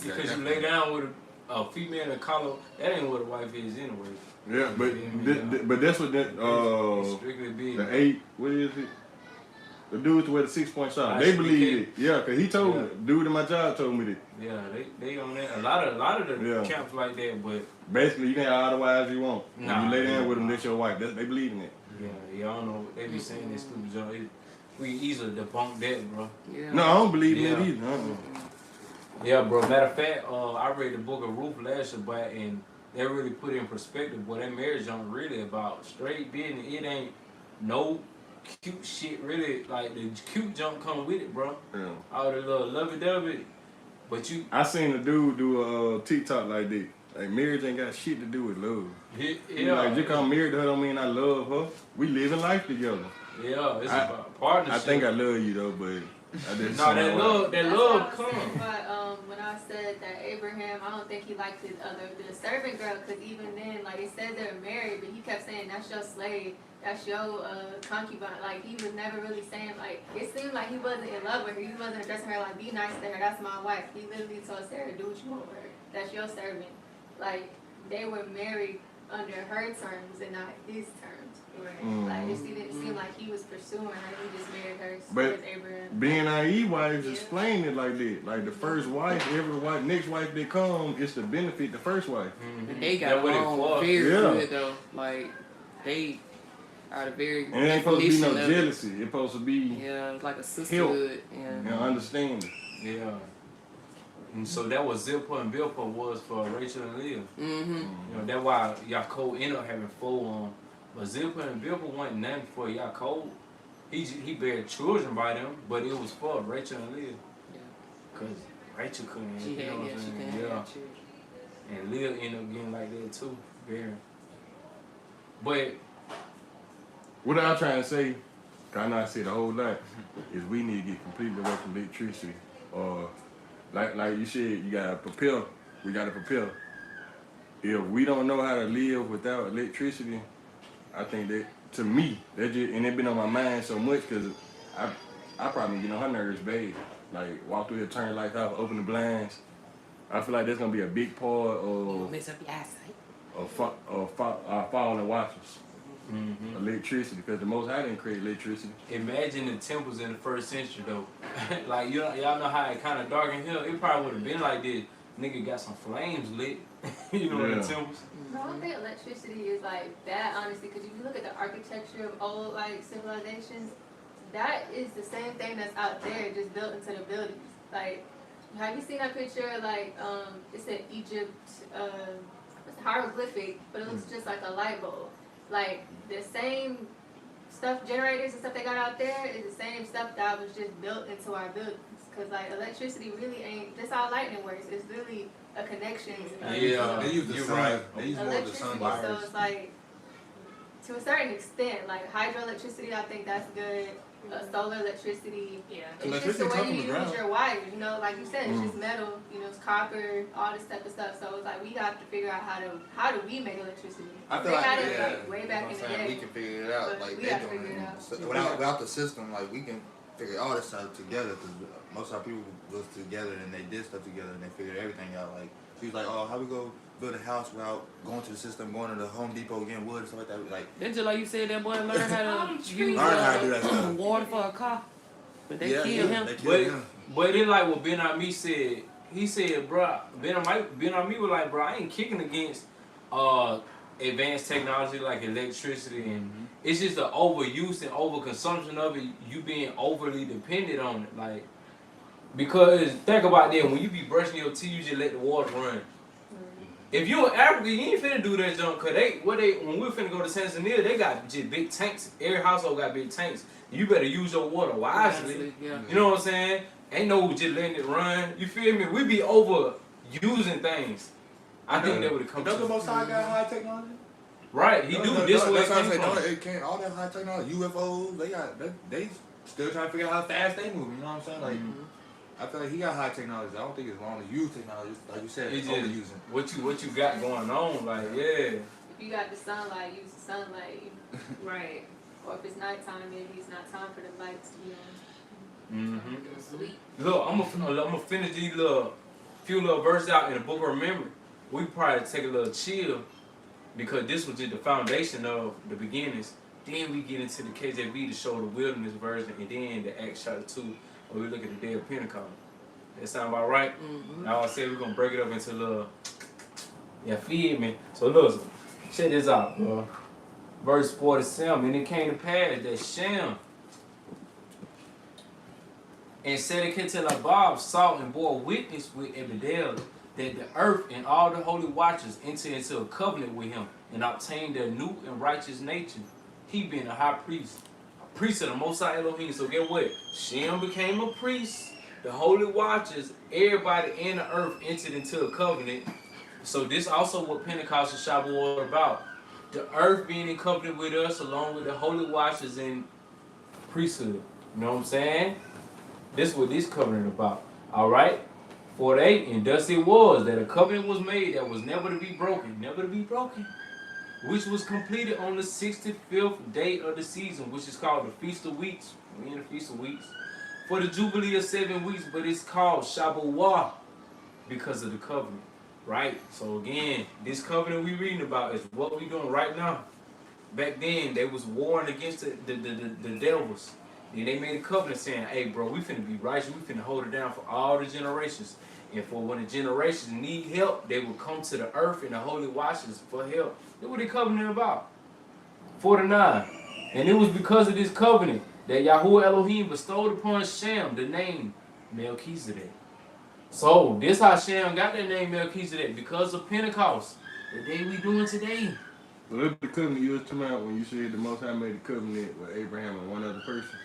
because you lay down with a female in collar. That ain't what a wife is anyway. Yeah, but that's what that It's strictly the business. 8, what is it? The dudes with the 6-point shot. They ICBK. believe it. Yeah, cause he told me. Yeah. Dude in my job told me that. Yeah, they on that. A lot of the Yeah. camps like that, but Basically, you can have all the wives you want. Nah. When you lay down with them, that's your wife. They believe in it. yeah, I don't know. They be saying this stupid junk. We easily debunk that, bro. Yeah. No, I don't believe in Yeah. it either. Yeah, bro. Matter of fact, I read the book of Ruth last Shabbat, and they really put it in perspective. Boy, that marriage junk really about straight business. It ain't no cute shit really. Like the cute junk come with it, bro. Yeah. All the little lovey-dovey. But you, I seen a dude do a TikTok like that. Like, marriage ain't got shit to do with love. yeah, Like, just 'cause I'm married to her don't mean I love her. We living life together. yeah, it's I- about partnership. I think I love you though, but I just No, that love That's what I was come. saying, but when I said that Abraham, I don't think he liked the servant girl, because even then, like, it said they're married, but he kept saying, that's your slave, that's your concubine. Like, he was never really saying, like, it seemed like he wasn't in love with her. He wasn't addressing her like, be nice to her, that's my wife. He literally told Sarah, do what you want with her, that's your servant. Like, they were married under her terms and not his terms. Right. Like, it didn't seem like he was pursuing her, he just married her But with Abraham. being naive wives Yeah. explain it like that. Like the first wife, next wife that come, it's to benefit the first wife. Mhm. They That got what it along was. very Yeah. good though. Like they are the very And it ain't supposed to be no definition of it. jealousy. It's supposed to be, Yeah, it's like a sisterhood. Yeah. understanding. Yeah. And so that was Zilpah and Bilpah was for Rachel and Leah. Mm-hmm. You know, that's why Yaakov ended up having 4 But Zilpah and Bilpah wasn't nothing for Yaakov. He bare children by them, but it was for Rachel and Leah. Yeah. Cause Rachel couldn't, She you had, know what yeah, I'm she saying? can Yeah. have children. And Leah ended up getting like that too, bearing. But What I'm trying to say, 'cause I know I said a whole lot, is we need to get completely away from electricity. Or like you said, you gotta prepare. We gotta prepare. If we don't know how to live without electricity, I think that, to me, that just, and it been on my mind so much because I probably get on her nerves bad. Like walk through here, turn the lights off, open the blinds. I feel like that's gonna be a big part of Mess up your eyesight. falling watchers. mhm. Electricity, because the Most High didn't create electricity. imagine the temples in the first century though. Like y'all know how it kind of dark in here. It probably would have been like this. Nigga got some flames lit. You know, in Yeah. the temples. I don't think electricity is like that, honestly, because if you look at the architecture of old like civilizations, that is the same thing that's out there, just built into the buildings. Like, have you seen that picture? Like, it's in Egypt, it's hieroglyphic, but it looks just like a light bulb. Like the same stuff, generators and stuff they got out there is the same stuff that was just built into our buildings. Cause like electricity really ain't. That's how lightning works. It's really a connection. Yeah. They use the You're sun. right. They use more of the Electricity, sun so wires. it's like to a certain extent, like hydroelectricity, I think that's good. Solar electricity, Yeah. it's just the Electricity way come you from the use ground. your wires. You know, like you said, it's just metal. You know, it's copper, all this type of stuff. So it's like we have to figure out how do we make electricity? I feel They like, had it yeah, like way back in the day. we can figure it out. But Like we they have to doing figure it it. out. So without the system, like we can figure all this stuff together. Cause most of our people was together and they did stuff together and they figured everything out. Like She was like, oh, how we go build a house without going to the system, going to the Home Depot, getting wood and stuff like that. Like, That's just like you said, that boy learned how to use learn how to do that stuff. water for a car. But they Yeah, killed yeah, him. they killed him. But it like what Ben Ami said. He said, bro, Ben Ami was like, bro, I ain't kicking against advanced technology like electricity, and it's just the overuse and overconsumption of it. You being overly dependent on it, like, because think about that, when you be brushing your teeth, you just let the water run. If you in Africa, you ain't finna do that junk, cause when we finna go to Tanzania, they got just big tanks. Every household got big tanks. You better use your water wisely. Yeah. You know what I'm saying? Ain't no just letting it run. You feel me? We be over using things. I think that would have come Don't the to Most High got high technology? right. He do this way. That's what I'm saying. It can't. All that high technology, UFOs, they still trying to figure out how fast they move. You know what I'm saying? Like, I feel like he got high technology. I don't think it's wrong to use technology, like you said. It's It's just overusing. what you got going on. Like, yeah. If you got the sunlight, use the sunlight. Right. Or if it's nighttime, maybe it's not time for the lights to be on. Sleep. Look, I'm gonna finish these few little verses out in the book of memory. We probably take a little chill because this was just the foundation of the beginnings. Then we get into the KJV to show the wilderness version, and then the Acts chapter 2 where we look at the day of Pentecost. That sound about right? Now I said we're gonna break it up into little, yeah, feel me. So look, check this out, bro. Verse 47, and it came to pass that Shem and Sedeketelabob saw and bore witness with Ebedel that the earth and all the holy watchers entered into a covenant with him and obtained their new and righteous nature. He being a high priest, a priest of the Most High Elohim. So get what? Shem became a priest. The holy watchers, everybody in the earth entered into a covenant. So this also what Pentecost and Shavuot are about. The earth being in covenant with us along with the holy watchers and priesthood. You know what I'm saying? This is what this covenant about. Alright? 48, and thus it was that a covenant was made that was never to be broken, which was completed on the 65th day of the season, which is called the Feast of Weeks. We in the Feast of Weeks. For the Jubilee of 7 weeks, but it's called Shavuot because of the covenant. Right? So again, this covenant we reading about is what we doing right now. Back then, they was warring against the devils. And they made a covenant saying, hey, bro, we finna be righteous. We finna hold it down for all the generations. And for when the generations need help, they will come to the earth and the holy watchers for help. That's what the covenant about. 49. And it was because of this covenant that Yahuwah Elohim bestowed upon Shem the name Melchizedek. So, this how Shem got that name Melchizedek, because of Pentecost. The day we doing today. Well, that's the covenant you was talking about when you said the Most High made a covenant with Abraham and one other person.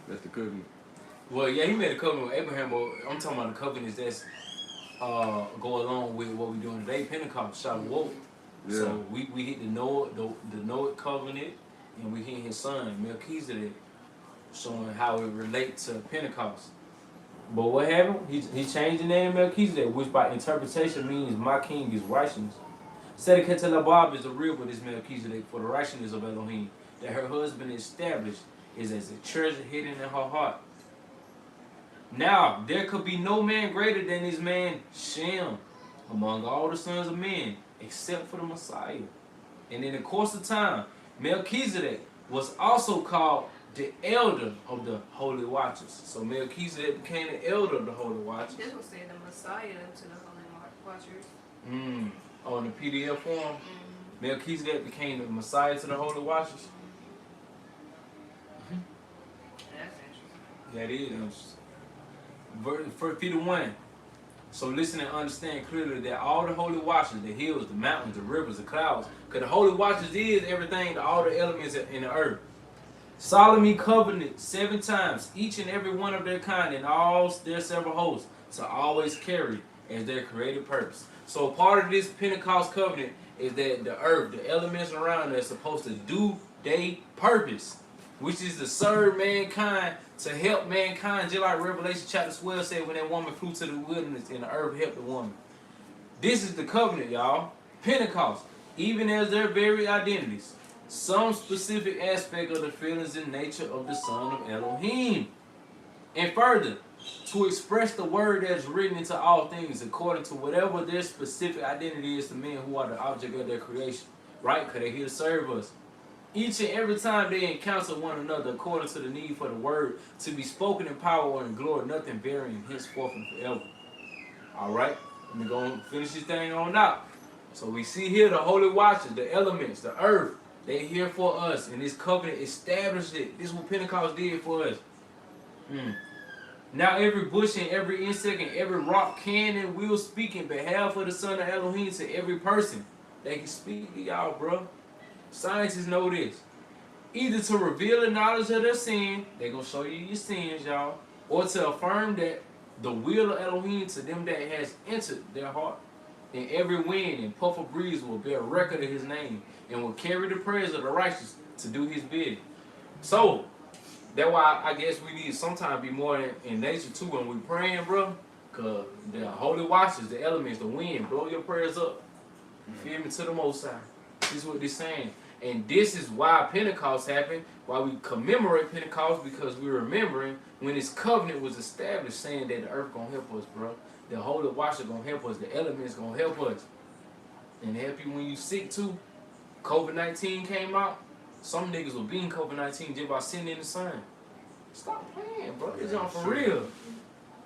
That's the covenant. Well, yeah, he made a covenant with Abraham, but I'm talking about the covenants that's go along with what we're doing today, Pentecost, Shavuot. Yeah. So we hit the Noah covenant, and we hit his son Melchizedek, showing how it relates to Pentecost. But what happened? He changed the name Melchizedek, which by interpretation means my king is righteous. Sedeketelabob is the real but is Melchizedek for the righteousness of Elohim, that her husband established is as a treasure hidden in her heart. Now, there could be no man greater than this man Shem among all the sons of men, except for the Messiah. And in the course of time, Melchizedek was also called the elder of the holy watchers. So Melchizedek became the elder of the holy watchers. This will say the Messiah to the Holy Watchers. On the PDF form, Melchizedek became the Messiah to the holy watchers. That's interesting. That is interesting. Verse 51. So listen and understand clearly that all the holy watchers, the hills, the mountains, the rivers, the clouds, because the holy watchers is everything, all the elements in the earth. Solemnly covenant 7 times, each and every one of their kind and all their several hosts, to always carry as their created purpose. So part of this Pentecost covenant is that the earth, the elements around us, are supposed to do their purpose, which is to serve mankind, to help mankind, just like Revelation chapter 12 said when that woman flew to the wilderness and the earth helped the woman. This is the covenant, y'all. Pentecost, even as their very identities, some specific aspect of the feelings and nature of the Son of Elohim. And further, to express the word that is written into all things according to whatever their specific identity is to men who are the object of their creation, right? Because they're here to serve us. Each and every time they encounter one another according to the need for the word to be spoken in power and glory, nothing varying henceforth and forever. All right? Let me go and finish this thing on out. So we see here the holy watchers, the elements, the earth. They here for us, and this covenant established it. This is what Pentecost did for us. Now every bush and every insect and every rock can and will speak in behalf of the Son of Elohim to every person. They can speak to y'all, bro. Scientists know this. Either to reveal the knowledge of their sin, they're going to show you your sins, y'all, or to affirm that the will of Elohim to them that has entered their heart. And every wind and puff of breeze will bear record of his name and will carry the prayers of the righteous to do his bidding. So, that's why I guess we need to sometimes be more in nature too when we praying, bro. Because the holy watchers, the elements, the wind, blow your prayers up. You feel me? To the Most High. This is what they're saying. And this is why Pentecost happened, why we commemorate Pentecost, because we're remembering when this covenant was established, saying that the earth going to help us, bro. The holy watcher going to help us. The elements going to help us. And help you when you sick too. COVID-19 came out. Some niggas were beating COVID-19 just by sitting in the sun. Stop playing, bro. It's on for real.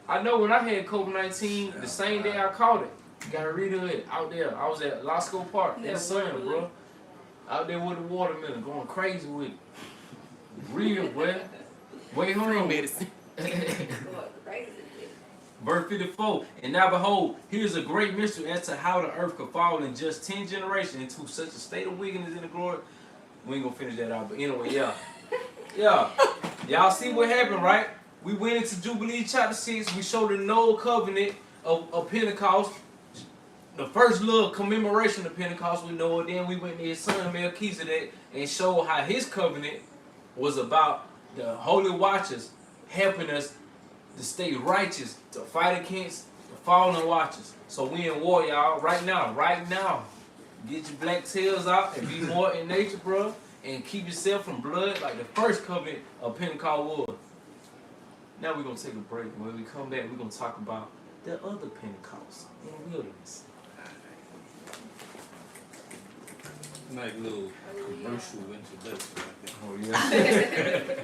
I know when I had COVID-19, the same day I caught it. Got rid of it out there. I was at Lasco Park in the sun, bro. Out there with the watermelon, going crazy with it. Real, boy. Wait, hold on. medicine. Verse 54. And now behold, here's a great mystery as to how the earth could fall in just 10 generations into such a state of wickedness in the glory. We ain't gonna finish that out, but anyway, yeah. Yeah. Y'all see what happened, right? We went into Jubilee chapter 6. We showed the Noah covenant of Pentecost. The first little commemoration of Pentecost we know. Then we went to his son Melchizedek and showed how his covenant was about the holy watchers helping us to stay righteous, to fight against the fallen watchers. So we in war, y'all, right now. Get your black tails out and be more in nature, bro. And keep yourself from blood like the first covenant of Pentecost was. Now we're going to take a break. When we come back, we're going to talk about the other Pentecost in the wilderness. Nice little commercial introduction. Oh, yeah.